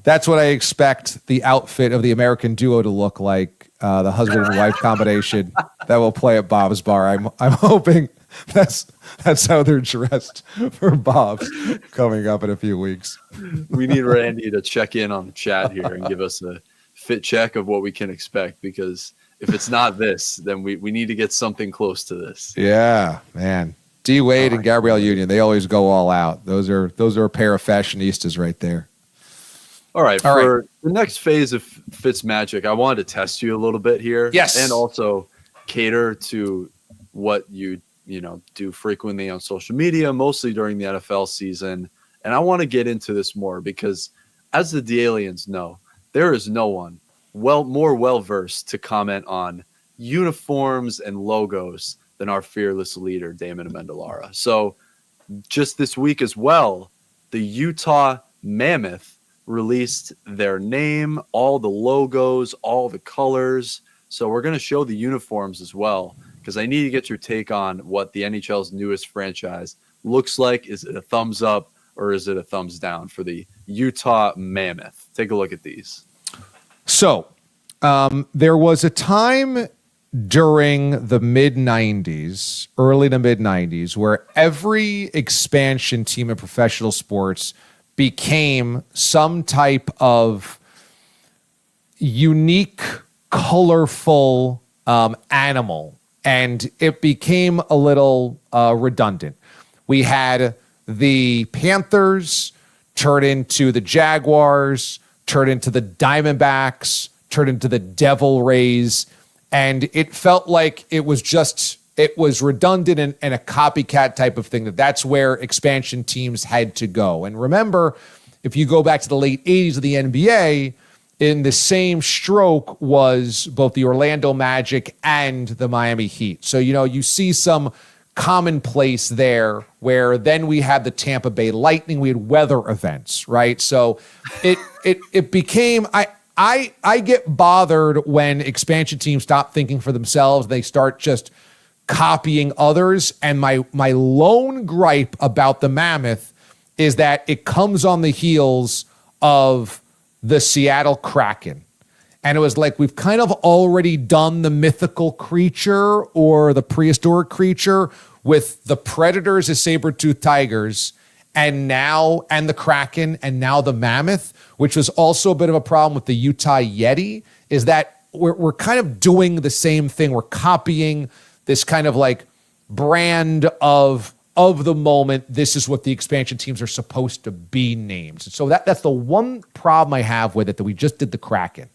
that's what I expect the outfit of the American duo to look like, the husband and wife combination that will play at Bob's Bar. I'm hoping that's how they're dressed for Bob's coming up in a few weeks. We need Randy to check in on the chat here and give us a fit check of what we can expect, because if it's not this, then we need to get something close to this. Yeah, man. D. Wade and Gabrielle Union, they always go all out. Those are a pair of fashionistas right there. All right. For the next phase of Fitzmagic, I wanted to test you a little bit here. Yes. And also cater to what you do frequently on social media, mostly during the NFL season. And I want to get into this more because, as the D-Aliens know, there is no one more well-versed to comment on uniforms and logos than our fearless leader, Damon Amendolara. So just this week as well, the Utah Mammoth released their name, all the logos, all the colors. So we're going to show the uniforms as well, because I need to get your take on what the NHL's newest franchise looks like. Is it a thumbs up or is it a thumbs down for the Utah Mammoth? Take a look at these. So there was a time during the mid-90s, early to mid-90s, where every expansion team in professional sports became some type of unique, colorful animal, and it became a little redundant. We had the Panthers turn into the Jaguars, turn into the Diamondbacks, turn into the Devil Rays, and it felt like it was redundant and a copycat type of thing. That's where expansion teams had to go. And remember, if you go back to the late 80s of the NBA, in the same stroke was both the Orlando Magic and the Miami Heat. So, you see some commonplace there, where then we had the Tampa Bay Lightning, we had weather events, right? So it became, I get bothered when expansion teams stop thinking for themselves. They start just copying others. And my lone gripe about the Mammoth is that it comes on the heels of the Seattle Kraken. And it was like, we've kind of already done the mythical creature or the prehistoric creature with the Predators as saber-toothed tigers, and the Kraken, and now the Mammoth, which was also a bit of a problem with the Utah Yeti, is that we're kind of doing the same thing. We're copying this kind of like brand of the moment. This is what the expansion teams are supposed to be named. So that's the one problem I have with it, that we just did the Kraken.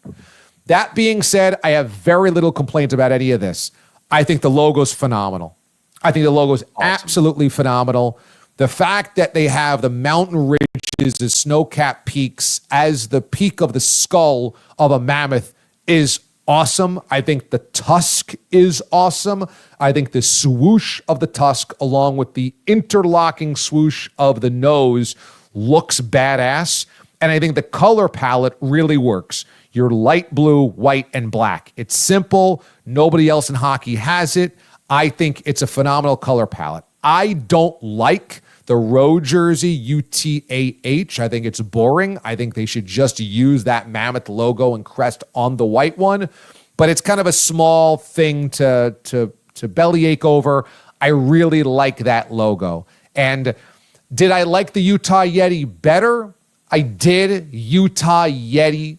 That being said, I have very little complaints about any of this. I think the logo's phenomenal. I think the logo's absolutely phenomenal. The fact that they have the mountain ridges, the snow-capped peaks as the peak of the skull of a mammoth is awesome. I think the tusk is awesome. I think the swoosh of the tusk, along with the interlocking swoosh of the nose, looks badass. And I think the color palette really works. Your light blue, white, and black. It's simple. Nobody else in hockey has it. I think it's a phenomenal color palette. I don't like the road jersey UTAH. I think it's boring. I think they should just use that mammoth logo and crest on the white one. But it's kind of a small thing to bellyache over. I really like that logo. And did I like the Utah Yeti better? I did. Utah Yeti.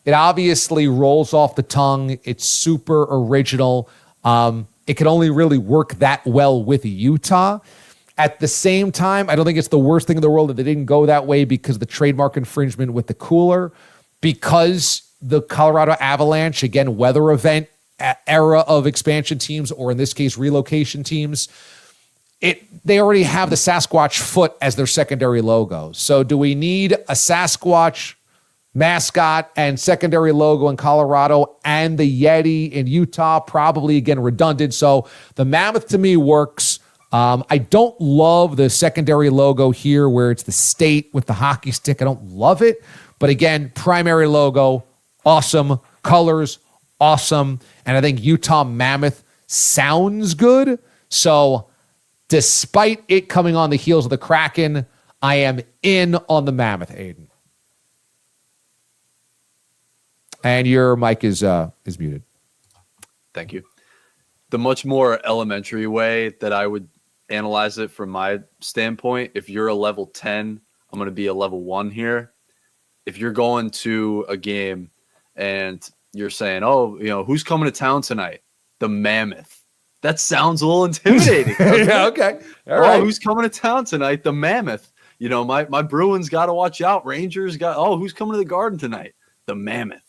It obviously rolls off the tongue. It's super original. It can only really work that well with Utah. At the same time, I don't think it's the worst thing in the world that they didn't go that way because of the trademark infringement with the cooler, because the Colorado Avalanche, again, weather event era of expansion teams, or in this case, relocation teams, they already have the Sasquatch foot as their secondary logo. So do we need a Sasquatch mascot and secondary logo in Colorado and the Yeti in Utah? Probably, again, redundant. So the Mammoth to me works. I don't love the secondary logo here where it's the state with the hockey stick. I don't love it. But again, primary logo, awesome. Colors, awesome. And I think Utah Mammoth sounds good. So despite it coming on the heels of the Kraken, I am in on the Mammoth, Aidan. And your mic is muted. Thank you. The much more elementary way that I would analyze it from my standpoint, if you're a level 10, I'm going to be a level 1 here. If you're going to a game and you're saying, oh, who's coming to town tonight? The Mammoth. That sounds a little intimidating. Yeah, okay. All right. Who's coming to town tonight? The Mammoth. My Bruins got to watch out. Rangers who's coming to the Garden tonight? The Mammoth.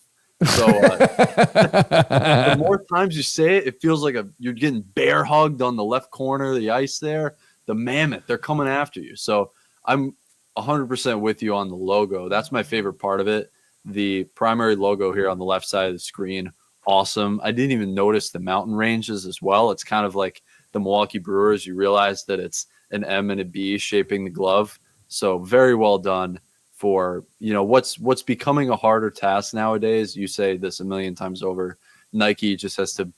So the more times you say it, it feels like you're getting bear hugged on the left corner of the ice there. The Mammoth, they're coming after you. So I'm 100% with you on the logo. That's my favorite part of it. The primary logo here on the left side of the screen, awesome. I didn't even notice the mountain ranges as well. It's kind of like the Milwaukee Brewers. You realize that it's an M and a B shaping the glove. So very well done for, what's becoming a harder task nowadays. You say this a million times over. Nike just has to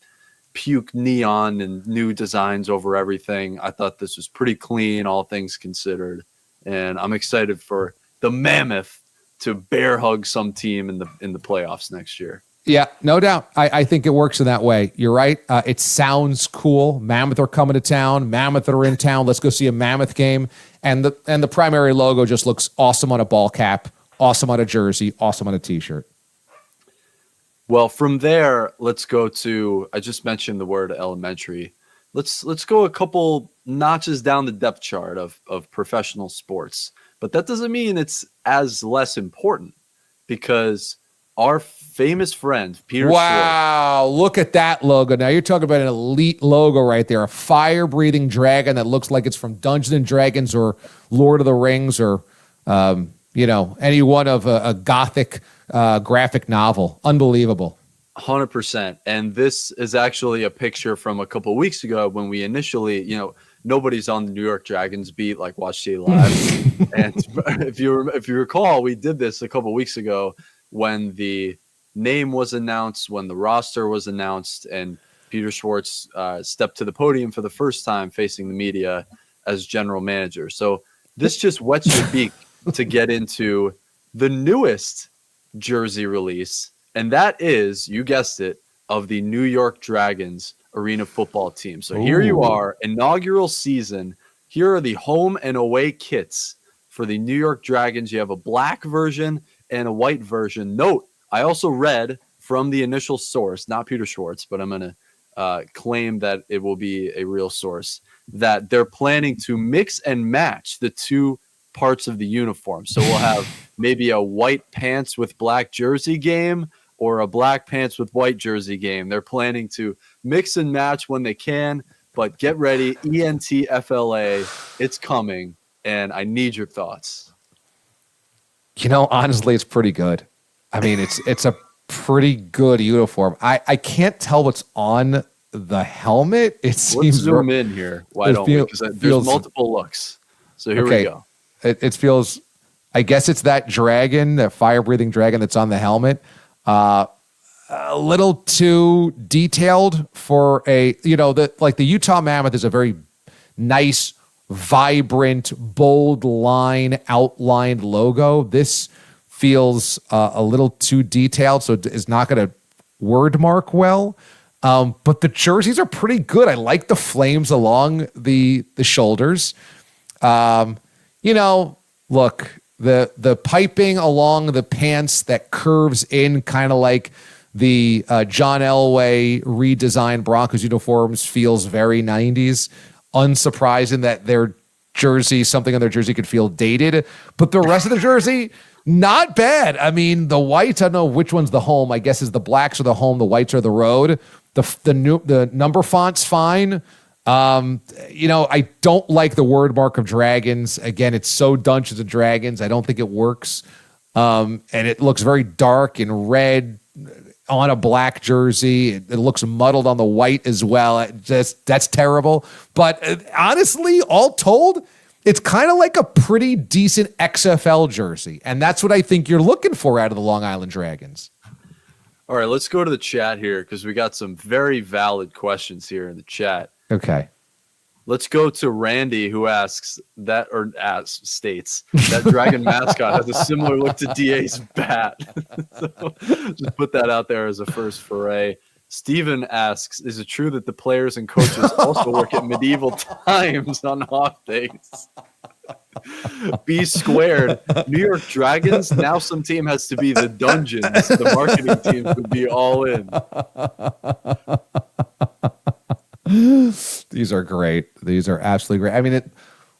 puke neon and new designs over everything. I thought this was pretty clean, all things considered. And I'm excited for the Mammoth to bear hug some team in the playoffs next year. Yeah, no doubt. I think it works in that way. You're right. It sounds cool. Mammoth are coming to town. Mammoth are in town. Let's go see a Mammoth game. And the primary logo just looks awesome on a ball cap, awesome on a jersey, awesome on a T-shirt. Well, from there, let's go to, I just mentioned the word elementary. Let's go a couple notches down the depth chart of professional sports. But that doesn't mean it's as less important, because our famous friend, Peter Schwartz. Wow, look at that logo. Now you're talking about an elite logo right there, a fire-breathing dragon that looks like it's from Dungeons and Dragons or Lord of the Rings or, any one of a gothic graphic novel. Unbelievable. 100%. And this is actually a picture from a couple of weeks ago when we initially, nobody's on the New York Dragons beat like Watch D.A Live. And if you recall, we did this a couple of weeks ago when the name was announced, when the roster was announced, and Peter Schwartz stepped to the podium for the first time facing the media as general manager. So this just whets your beak to get into the newest jersey release, and that is, you guessed it, of the New York Dragons arena football team. So here you are, inaugural season. Here are the home and away kits for the New York Dragons. You have a black version and a white version. Note, I also read from the initial source, not Peter Schwartz, but I'm going to claim that it will be a real source, that they're planning to mix and match the two parts of the uniform. So we'll have maybe a white pants with black jersey game or a black pants with white jersey game. They're planning to mix and match when they can, but get ready. ENTFLA, it's coming, and I need your thoughts. Honestly, it's pretty good. I mean, it's a pretty good uniform. I can't tell what's on the helmet. Let's zoom in here. Why don't we? Because there's multiple looks. So here we go. It feels, I guess it's that dragon, that fire-breathing dragon that's on the helmet. A little too detailed for the Utah Mammoth is a very nice, vibrant, bold line outlined logo. This feels a little too detailed, so it's not going to word mark well. But the jerseys are pretty good. I like the flames along the shoulders. Look, the piping along the pants that curves in, kind of like the John Elway redesigned Broncos uniforms, feels very 90s. Unsurprising that something on their jersey could feel dated, but the rest of the jersey, not bad. I mean, the whites, I don't know which one's the home. I guess is the blacks are the home, the whites are the road. The number font's fine. I don't like the word mark of dragons. Again, it's so Dungeons and Dragons. I don't think it works. And it looks very dark and red on a black jersey. It looks muddled on the white as well. That's terrible. But honestly, all told, it's kind of like a pretty decent XFL jersey. And that's what I think you're looking for out of the Long Island Dragons. All right, let's go to the chat here because we got some very valid questions here in the chat. Okay. Let's go to Randy, who states that dragon mascot has a similar look to DA's bat. So just put that out there as a first foray. Steven asks, is it true that the players and coaches also work at medieval times on off days? B squared. New York Dragons. Now some team has to be the Dungeons. The marketing team would be all in. These are great. These are absolutely great. I mean,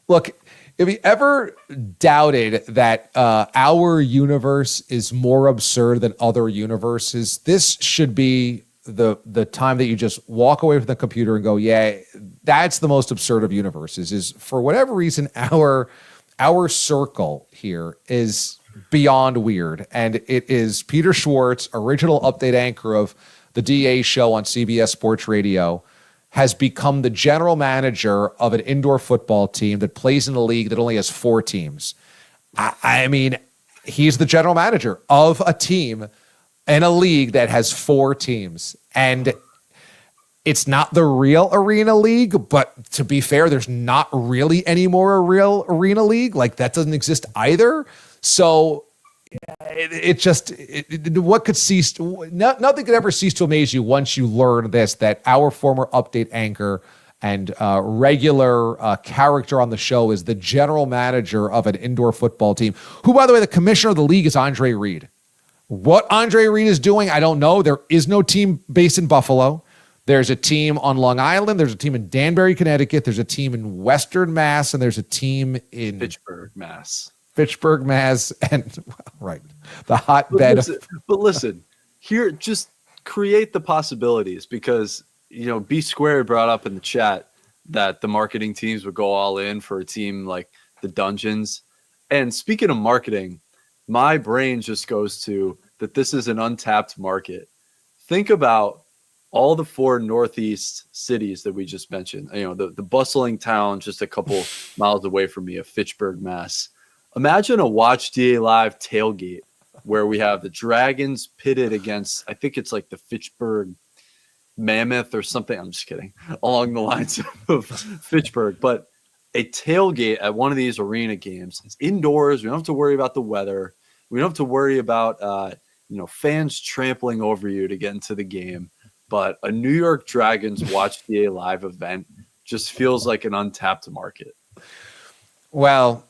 look, if you ever doubted that our universe is more absurd than other universes, this should be the time that you just walk away from the computer and go, yeah, that's the most absurd of universes. Is for whatever reason, our circle here is beyond weird. And it is Peter Schwartz, original update anchor of the DA show on CBS Sports Radio, has become the general manager of an indoor football team that plays in a league that only has 4 teams. I mean, he's the general manager of a team in a league that has 4 teams. And it's not the real Arena League, but to be fair, there's not really any more a real Arena League. Like, that doesn't exist either. So what could cease? Nothing could ever cease to amaze you once you learn this, that our former update anchor and regular character on the show is the general manager of an indoor football team, who, by the way, the commissioner of the league is Andre Reed. What Andre Reed is doing, I don't know. There is no team based in Buffalo. There's a team on Long Island. There's a team in Danbury, Connecticut. There's a team in Western Mass, and there's a team in Fitchburg, Mass. And right, the hotbed. But listen, here, just create the possibilities, because B Squared brought up in the chat that the marketing teams would go all in for a team like the Dungeons. And speaking of marketing, my brain just goes to that this is an untapped market. Think about all the 4 Northeast cities that we just mentioned, the bustling town just a couple miles away from me of Fitchburg, Mass. Imagine a Watch D.A. Live tailgate where we have the Dragons pitted against, I think it's like the Fitchburg Mammoth or something. I'm just kidding, along the lines of Fitchburg. But a tailgate at one of these arena games, it's indoors. We don't have to worry about the weather. We don't have to worry about, fans trampling over you to get into the game. But a New York Dragons Watch D.A. Live event just feels like an untapped market. Well,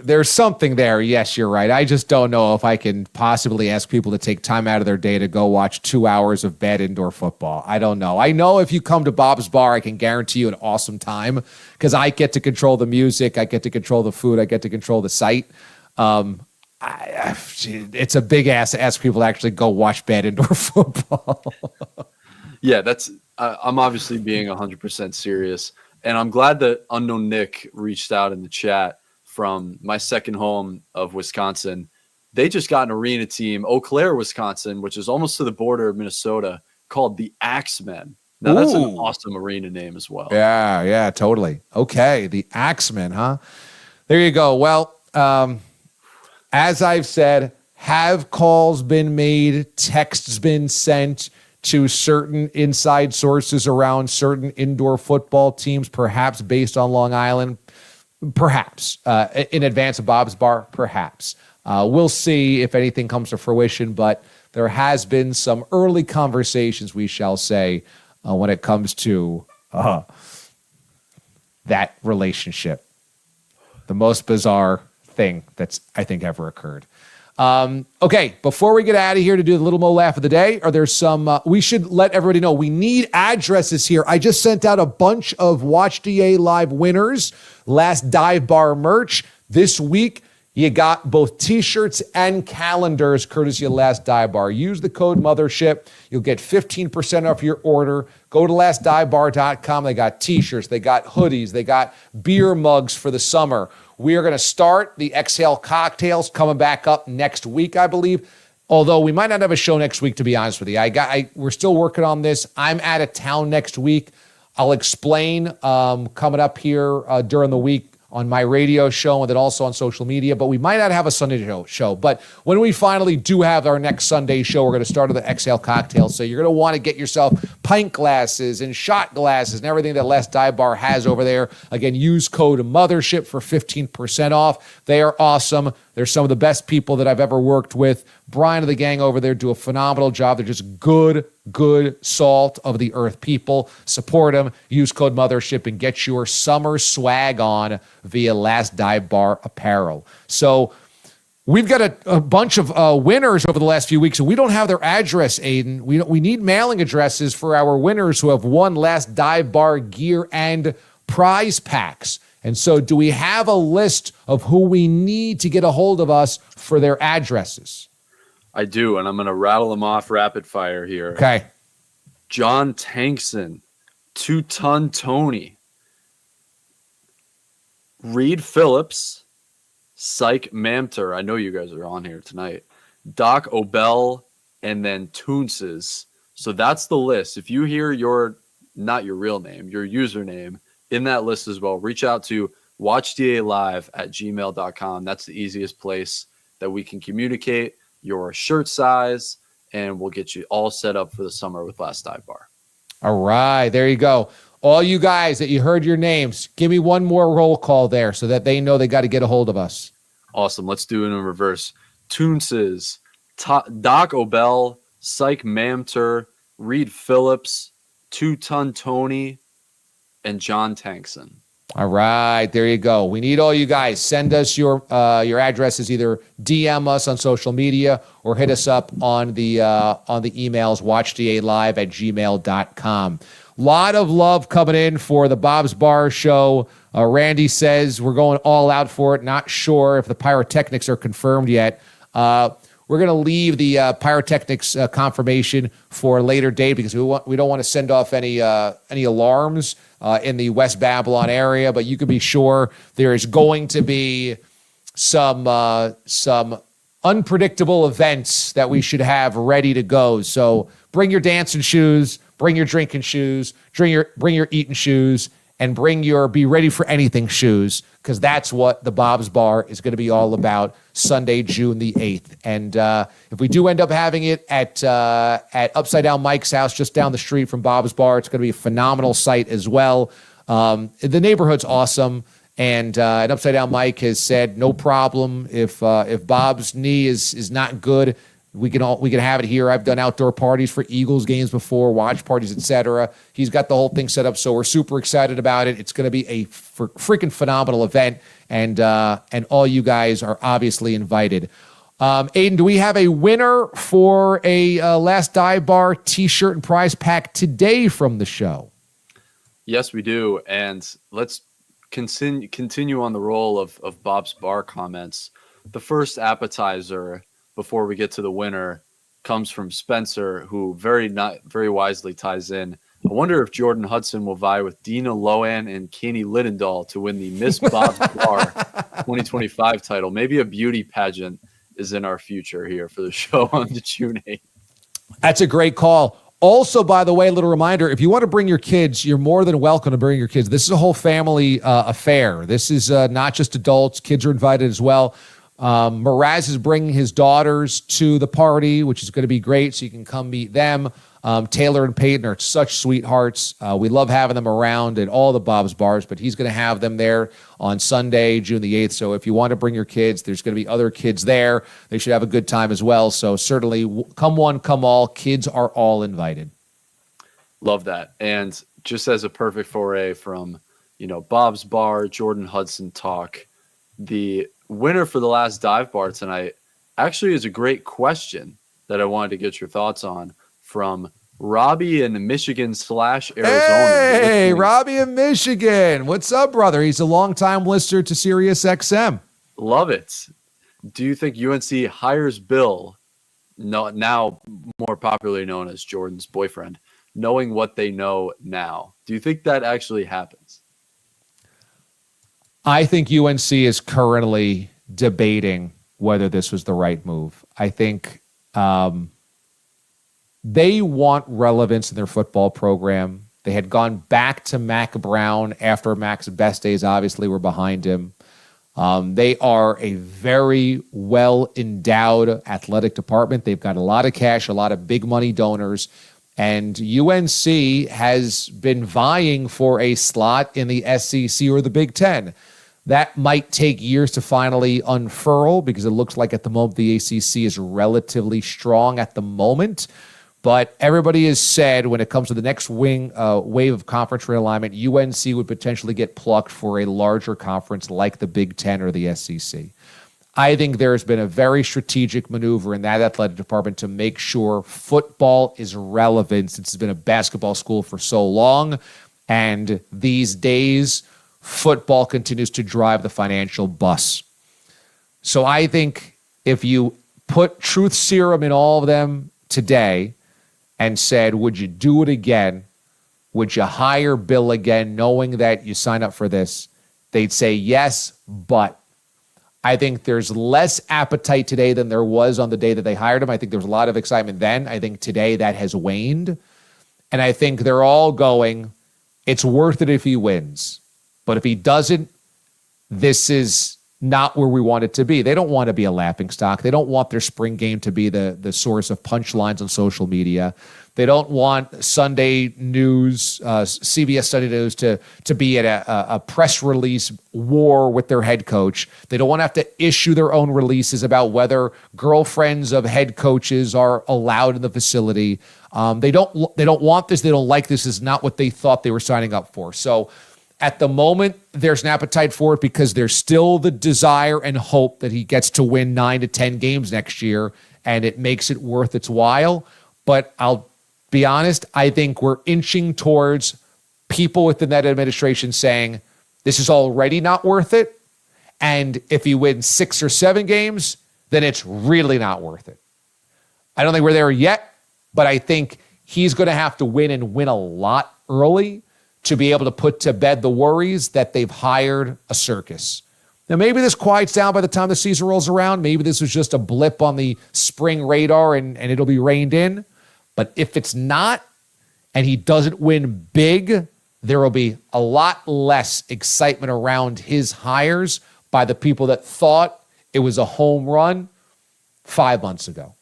there's something there. Yes, you're right. I just don't know if I can possibly ask people to take time out of their day to go watch 2 hours of bad indoor football. I don't know. I know if you come to Bob's Bar, I can guarantee you an awesome time, because I get to control the music. I get to control the food. I get to control the site. It's a big ass to ask people to actually go watch bad indoor football. Yeah, I'm obviously being 100% serious. And I'm glad that Unknown Nick reached out in the chat from my second home of Wisconsin. They just got an arena team, Eau Claire, Wisconsin, which is almost to the border of Minnesota, called the Axemen. Now, that's an awesome arena name as well. Yeah, totally. Okay, the Axemen, huh? There you go. Well, as I've said, have calls been made, texts been sent to certain inside sources around certain indoor football teams, perhaps based on Long Island, perhaps in advance of Bob's Bar, perhaps. We'll see if anything comes to fruition, but there has been some early conversations, we shall say, when it comes to that relationship. The most bizarre thing that's, I think, ever occurred. Okay, before we get out of here to do the Little Mo Laugh of the Day, are there some, we should let everybody know, we need addresses here. I just sent out a bunch of Watch D.A. Live winners, Last Dive Bar merch. This week, you got both t-shirts and calendars courtesy of Last Dive Bar. Use the code MOTHERSHIP. You'll get 15% off your order. Go to lastdivebar.com. They got t-shirts. They got hoodies. They got beer mugs for the summer. We are going to start the Exhale cocktails coming back up next week, I believe. Although we might not have a show next week, to be honest with you. We're still working on this. I'm out of town next week. I'll explain coming up here during the week on my radio show and then also on social media, but we might not have a Sunday show. But when we finally do have our next Sunday show, we're going to start with the Exhale cocktail. So you're going to want to get yourself pint glasses and shot glasses and everything that Les Dive Bar has over there. Again, use code MOTHERSHIP for 15% off. They are awesome. They're some of the best people that I've ever worked with. Brian and the gang over there do a phenomenal job. They're just good salt of the earth people. Support them. Use code MOTHERSHIP and get your summer swag on via Last Dive Bar apparel. So we've got a bunch of winners over the last few weeks, and we don't have their address, Aiden. We need mailing addresses for our winners who have won Last Dive Bar gear and prize packs. And so do we have a list of who we need to get a hold of us for their addresses? I do, and I'm going to rattle them off rapid fire here. Okay. John Tankson, 2-Ton Tony, Reed Phillips, Psych Mamter. I know you guys are on here tonight. Doc Obel, and then Toonces. So that's the list. If you hear not your real name, your username in that list as well, reach out to watchdalive@gmail.com. That's the easiest place that we can communicate your shirt size, and we'll get you all set up for the summer with Last Dive Bar. All right, there you go. All you guys that you heard your names, give me one more roll call there so that they know they got to get a hold of us. Awesome. Let's do it in reverse. Toonses, Doc Obell, Psych Mamter, Reed Phillips, Two-Ton Tony, and John Tankson. All right, there you go. We need all you guys. Send us your addresses. Either DM us on social media or hit us up on the emails, watchdalive@gmail.com. Lot of love coming in for the Bob's Bar show. Randy says we're going all out for it. Not sure if the pyrotechnics are confirmed yet. We're going to leave the pyrotechnics confirmation for a later date because we don't want to send off any alarms in the West Babylon area. But you can be sure there is going to be some unpredictable events that we should have ready to go. So bring your dancing shoes, bring your drinking shoes, bring your eating shoes, and bring your be ready for anything shoes, because that's what the Bob's Bar is going to be all about Sunday, June the 8th. And if we do end up having it at Upside Down Mike's house just down the street from Bob's Bar, it's going to be a phenomenal site as well. The neighborhood's awesome. And Upside Down Mike has said no problem if Bob's knee is not good, we can have it here. I've done outdoor parties for Eagles games before, watch parties, etc. He's got the whole thing set up, so we're super excited about it. It's going to be a freaking phenomenal event, and all you guys are obviously invited. Aidan, do we have a winner for a Last Dive Bar T-shirt and prize pack today from the show? Yes, we do, and let's continue on the roll of Bob's Bar comments. The first appetizer before we get to the winner comes from Spencer, who very wisely ties in. I wonder if Jordon Hudson will vie with Dina Lohan and Kenny Lidendahl to win the Miss Bob's Bar 2025 title. Maybe a beauty pageant is in our future here for the show on June 8th. That's a great call. Also, by the way, a little reminder, if you want to bring your kids, you're more than welcome to bring your kids. This is a whole family affair. This is not just adults. Kids are invited as well. Mraz is bringing his daughters to the party, which is going to be great, so you can come meet them. Taylor and Peyton are such sweethearts. We love having them around at all the Bob's Bars, but he's going to have them there on Sunday, June the 8th. So if you want to bring your kids, there's going to be other kids there. They should have a good time as well. So certainly come one, come all. Kids are all invited. Love that. And just as a perfect foray from, Bob's Bar, Jordon Hudson talk, the winner for the Last Dive Bar tonight actually is a great question that I wanted to get your thoughts on from Robbie in Michigan/Arizona. Hey, Robbie in Michigan. What's up, brother? He's a longtime listener to Sirius XM. Love it. Do you think UNC hires Bill, now more popularly known as Jordan's boyfriend, knowing what they know now? Do you think that actually happens? I think UNC is currently debating whether this was the right move. I think they want relevance in their football program. They had gone back to Mac Brown after Mac's best days obviously were behind him. They are a very well-endowed athletic department. They've got a lot of cash, a lot of big money donors, and UNC has been vying for a slot in the SEC or the Big Ten. That might take years to finally unfurl because it looks like at the moment the ACC is relatively strong at the moment. But everybody has said when it comes to the next wave of conference realignment, UNC would potentially get plucked for a larger conference like the Big Ten or the SEC. I think there has been a very strategic maneuver in that athletic department to make sure football is relevant since it's been a basketball school for so long. And these days, football continues to drive the financial bus. So I think if you put truth serum in all of them today and said, would you do it again? Would you hire Bill again, knowing that you sign up for this? They'd say yes, but I think there's less appetite today than there was on the day that they hired him. I think there was a lot of excitement then. I think today that has waned. And I think they're all going, it's worth it if he wins. But if he doesn't, this is not where we want it to be. They don't want to be a laughingstock. They don't want their spring game to be the source of punchlines on social media. They don't want Sunday news, CBS Sunday News, to be at a press release war with their head coach. They don't want to have to issue their own releases about whether girlfriends of head coaches are allowed in the facility. They don't want this. They don't like this. This is not what they thought they were signing up for. So at the moment, there's an appetite for it because there's still the desire and hope that he gets to win 9 to 10 games next year, and it makes it worth its while. But I'll be honest, I think we're inching towards people within that administration saying this is already not worth it. And if he wins 6 or 7 games, then it's really not worth it. I don't think we're there yet, but I think he's going to have to win and win a lot early to be able to put to bed the worries that they've hired a circus. Now, maybe this quiets down by the time the season rolls around. Maybe this was just a blip on the spring radar and it'll be reined in. But if it's not, and he doesn't win big, there will be a lot less excitement around his hires by the people that thought it was a home run 5 months ago.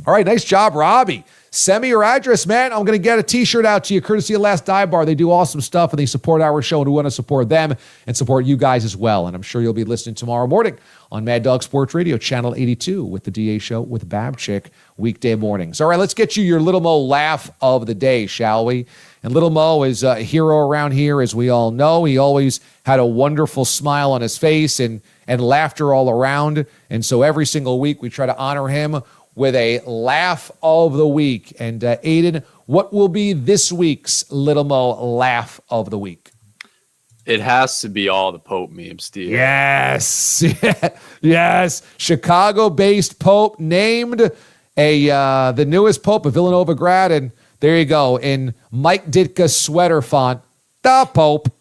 All right, nice job, Robbie. Send me your address, man. I'm going to get a T-shirt out to you, courtesy of Last Dive Bar. They do awesome stuff, and they support our show, and we want to support them and support you guys as well. And I'm sure you'll be listening tomorrow morning on Mad Dog Sports Radio, Channel 82, with the DA Show with Babchick, weekday mornings. All right, let's get you your Little Mo laugh of the day, shall we? And Little Mo is a hero around here, as we all know. He always had a wonderful smile on his face and laughter all around. And so every single week we try to honor him with a laugh of the week. And Aidan, what will be this week's Little Mo laugh of the week? It has to be all the Pope memes, Steve. Yes. Yes. Chicago-based Pope named the newest Pope, a Villanova grad. And there you go. In Mike Ditka sweater font, the Pope.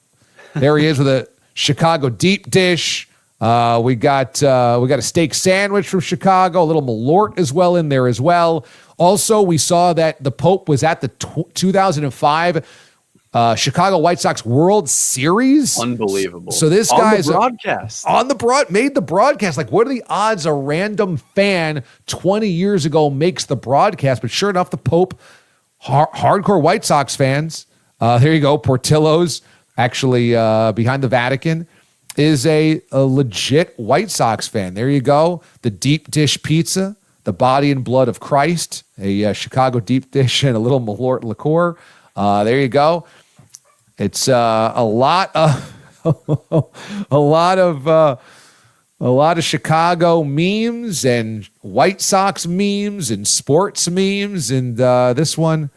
There he is with a Chicago deep dish. We got a steak sandwich from Chicago, a little Malort as well in there as well. Also, we saw that the Pope was at the 2005 Chicago White Sox World Series. Unbelievable. So this guy's made the broadcast. Like, what are the odds a random fan 20 years ago makes the broadcast? But sure enough, the Pope, hardcore White Sox fans. There you go. Portillo's, actually behind the Vatican, is a legit White Sox fan. There you go. The deep dish pizza, the body and blood of Christ, a Chicago deep dish, and a little Malort liqueur. There you go. It's a lot of Chicago memes and White Sox memes and sports memes, and this one.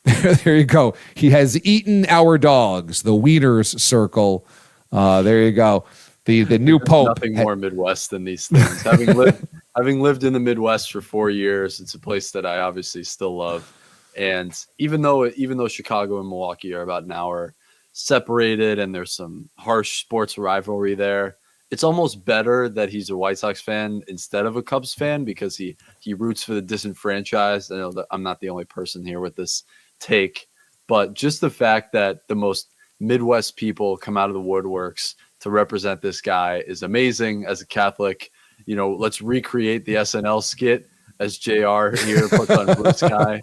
There you go. He has eaten our dogs. The Wieners circle. There you go. The new Pope. Nothing more Midwest than these things. Having lived in the Midwest for 4 years, it's a place that I obviously still love. And even though Chicago and Milwaukee are about an hour separated and there's some harsh sports rivalry there, it's almost better that he's a White Sox fan instead of a Cubs fan because he roots for the disenfranchised. I know that I'm not the only person here with this take, but just the fact that the most Midwest people come out of the woodworks to represent this guy is amazing. As a Catholic, let's recreate the SNL skit as JR here puts on Blue Sky.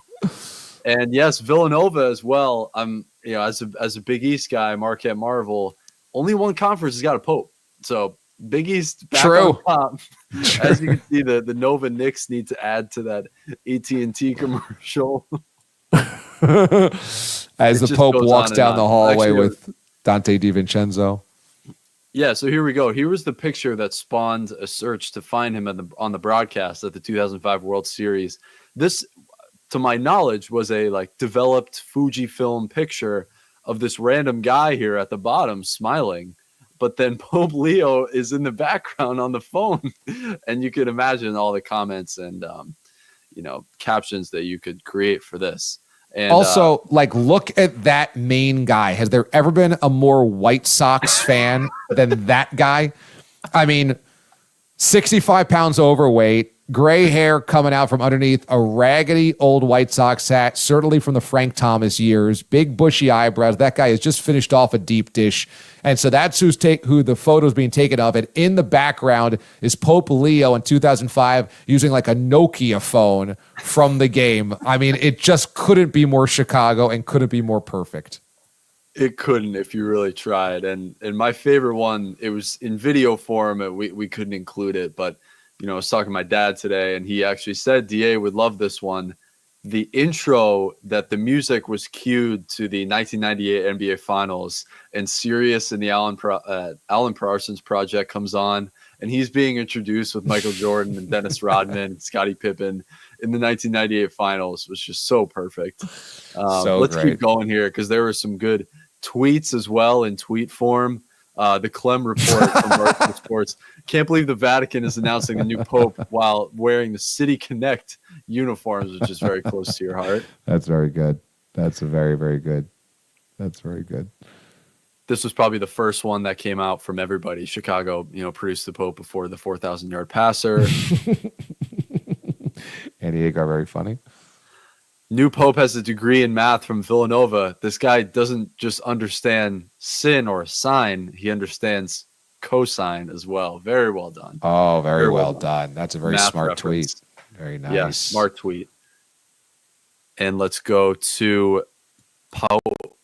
And yes, Villanova as well. As a Big East guy, Marquette Marvel, only one conference has got a Pope. So Big East back on top. As you can see, the Nova Knicks need to add to that AT&T commercial. As the Pope walks down the hallway with Dante DiVincenzo. Yeah, so here we go. Here was the picture that spawned a search to find him on the broadcast at the 2005 World Series. This, to my knowledge, was a developed Fujifilm picture of this random guy here at the bottom smiling. But then Pope Leo is in the background on the phone. And you can imagine all the comments and captions that you could create for this. And also, look at that main guy. Has there ever been a more White Sox fan than that guy? I mean, 65 pounds overweight, gray hair coming out from underneath a raggedy old White Sox hat, certainly from the Frank Thomas years, big bushy eyebrows. That guy has just finished off a deep dish. And so that's who the photo's being taken of. And in the background is Pope Leo in 2005 using like a Nokia phone from the game. I mean, it just couldn't be more Chicago and couldn't be more perfect. It couldn't if you really tried. And my favorite one, it was in video form. We couldn't include it, but I was talking to my dad today, and he actually said D.A. would love this one. The intro that the music was cued to the 1998 NBA Finals, and Sirius and the Alan Parsons Project comes on, and he's being introduced with Michael Jordan and Dennis Rodman and Scottie Pippen in the 1998 Finals was just so perfect. Let's keep going here because there were some good tweets as well in tweet form. The Clem report from Barstool Sports. Can't believe the Vatican is announcing a new pope while wearing the City Connect uniforms, which is very close to your heart. That's very good. That's very, very good. That's very good. This was probably the first one that came out from everybody. Chicago, produced the pope before the 4,000-yard passer. And Diego, very funny. New pope has a degree in math from Villanova. This guy doesn't just understand sin or sine. He understands cosine as well. Very well done. Oh, very well done. That's a very math smart reference. tweet. Very nice. Yeah, smart tweet. And let's go to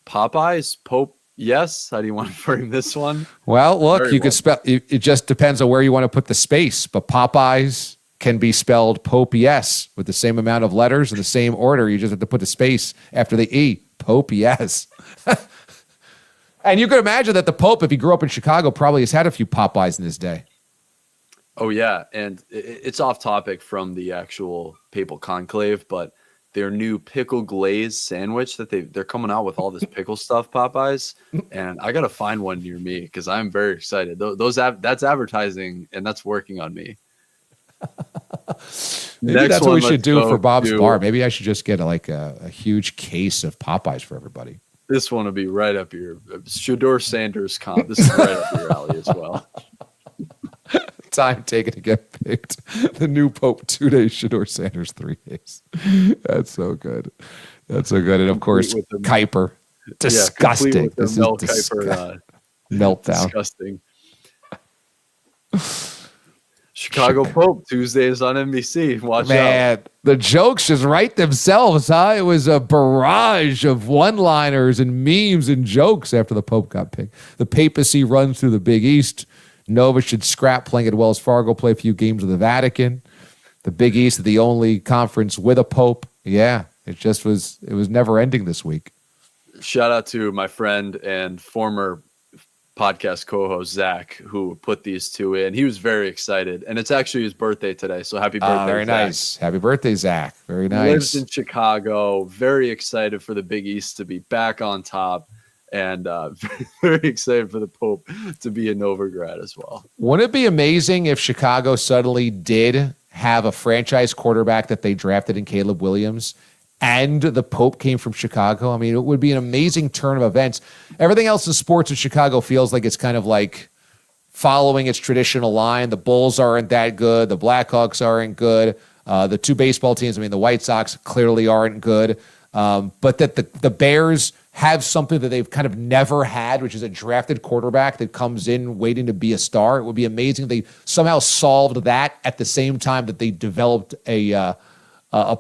Popeyes. Pope, yes. How do you want to frame this one? Well, look, you could spell it just depends on where you want to put the space, but Popeyes can be spelled Pope yes with the same amount of letters in the same order. You just have to put a space after the E. Pope yes. And you could imagine that the Pope, if he grew up in Chicago, probably has had a few Popeyes in his day. Oh, yeah. And it's off topic from the actual papal conclave, but their new pickle glaze sandwich that they're coming out with all this pickle stuff, Popeyes. And I got to find one near me because I'm very excited. That's advertising and that's working on me. Maybe that's what we should do for Bob's Bar. Maybe I should just get a huge case of Popeyes for everybody. This one will be right up your Shador Sanders comp. This is right up your alley as well. Time taken to get picked. The new Pope 2 days, Shador Sanders 3 days. That's so good. That's so good. And of course, Kuiper. Disgusting. This is Kuiper, meltdown. Disgusting. Chicago Pope Tuesdays on NBC. Watch out. The jokes just write themselves, huh? It was a barrage of one-liners and memes and jokes after the Pope got picked. The papacy runs through the Big East. Nova should scrap playing at Wells Fargo, play a few games with the Vatican. The Big East is the only conference with a Pope. Yeah, it was never ending this week. Shout out to my friend and former podcast co-host Zach, who put these two in. He was very excited, and it's actually his birthday today, so happy birthday. Very Zach. Nice. Happy birthday, Zach. Very nice. Lives in Chicago, very excited for the Big East to be back on top, and very excited for the Pope to be a Nova grad as well. Wouldn't it be amazing if Chicago suddenly did have a franchise quarterback that they drafted in Caleb Williams, and the Pope came from Chicago? I mean, it would be an amazing turn of events. Everything else in sports in Chicago feels like it's kind of like following its traditional line. The Bulls aren't that good. The Blackhawks aren't good. The two baseball teams, the White Sox clearly aren't good. But that the Bears have something that they've kind of never had, which is a drafted quarterback that comes in waiting to be a star. It would be amazing if they somehow solved that at the same time that they developed a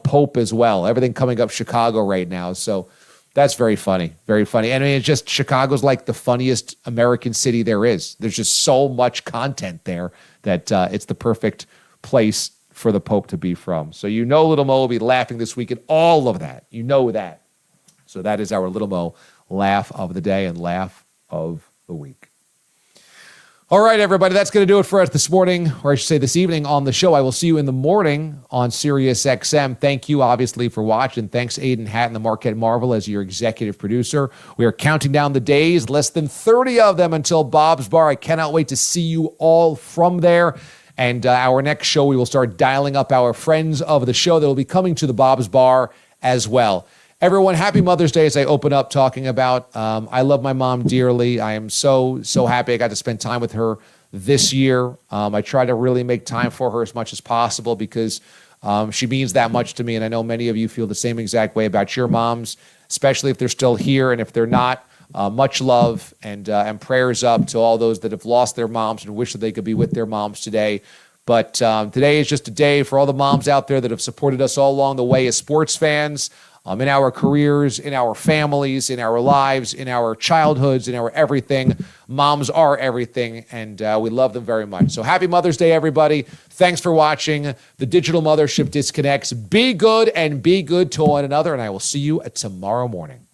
Pope as well. Everything coming up Chicago right now. So that's very funny. Very funny. And it's just Chicago's like the funniest American city there is. There's just so much content there that it's the perfect place for the Pope to be from. So Little Mo will be laughing this week at all of that. You know that. So that is our Little Mo laugh of the day and laugh of the week. All right, everybody, that's going to do it for us this morning, or I should say this evening on the show. I will see you in the morning on Sirius XM. Thank you, obviously, for watching. Thanks, Aidan Hatton, the Marquette Marvel, as your executive producer. We are counting down the days, less than 30 of them until Bob's Bar. I cannot wait to see you all from there. And our next show, we will start dialing up our friends of the show that will be coming to the Bob's Bar as well. Everyone, happy Mother's Day as I open up talking about I love my mom dearly. I am so happy I got to spend time with her this year. I try to really make time for her as much as possible because she means that much to me. And I know many of you feel the same exact way about your moms, especially if they're still here. And if they're not, much love and prayers up to all those that have lost their moms and wish that they could be with their moms today. But today is just a day for all the moms out there that have supported us all along the way as sports fans, in our careers, in our families, in our lives, in our childhoods, in our everything. Moms are everything, and we love them very much. So happy Mother's Day, everybody. Thanks for watching The Digital Mothership Disconnects. Be good and be good to one another, and I will see you tomorrow morning.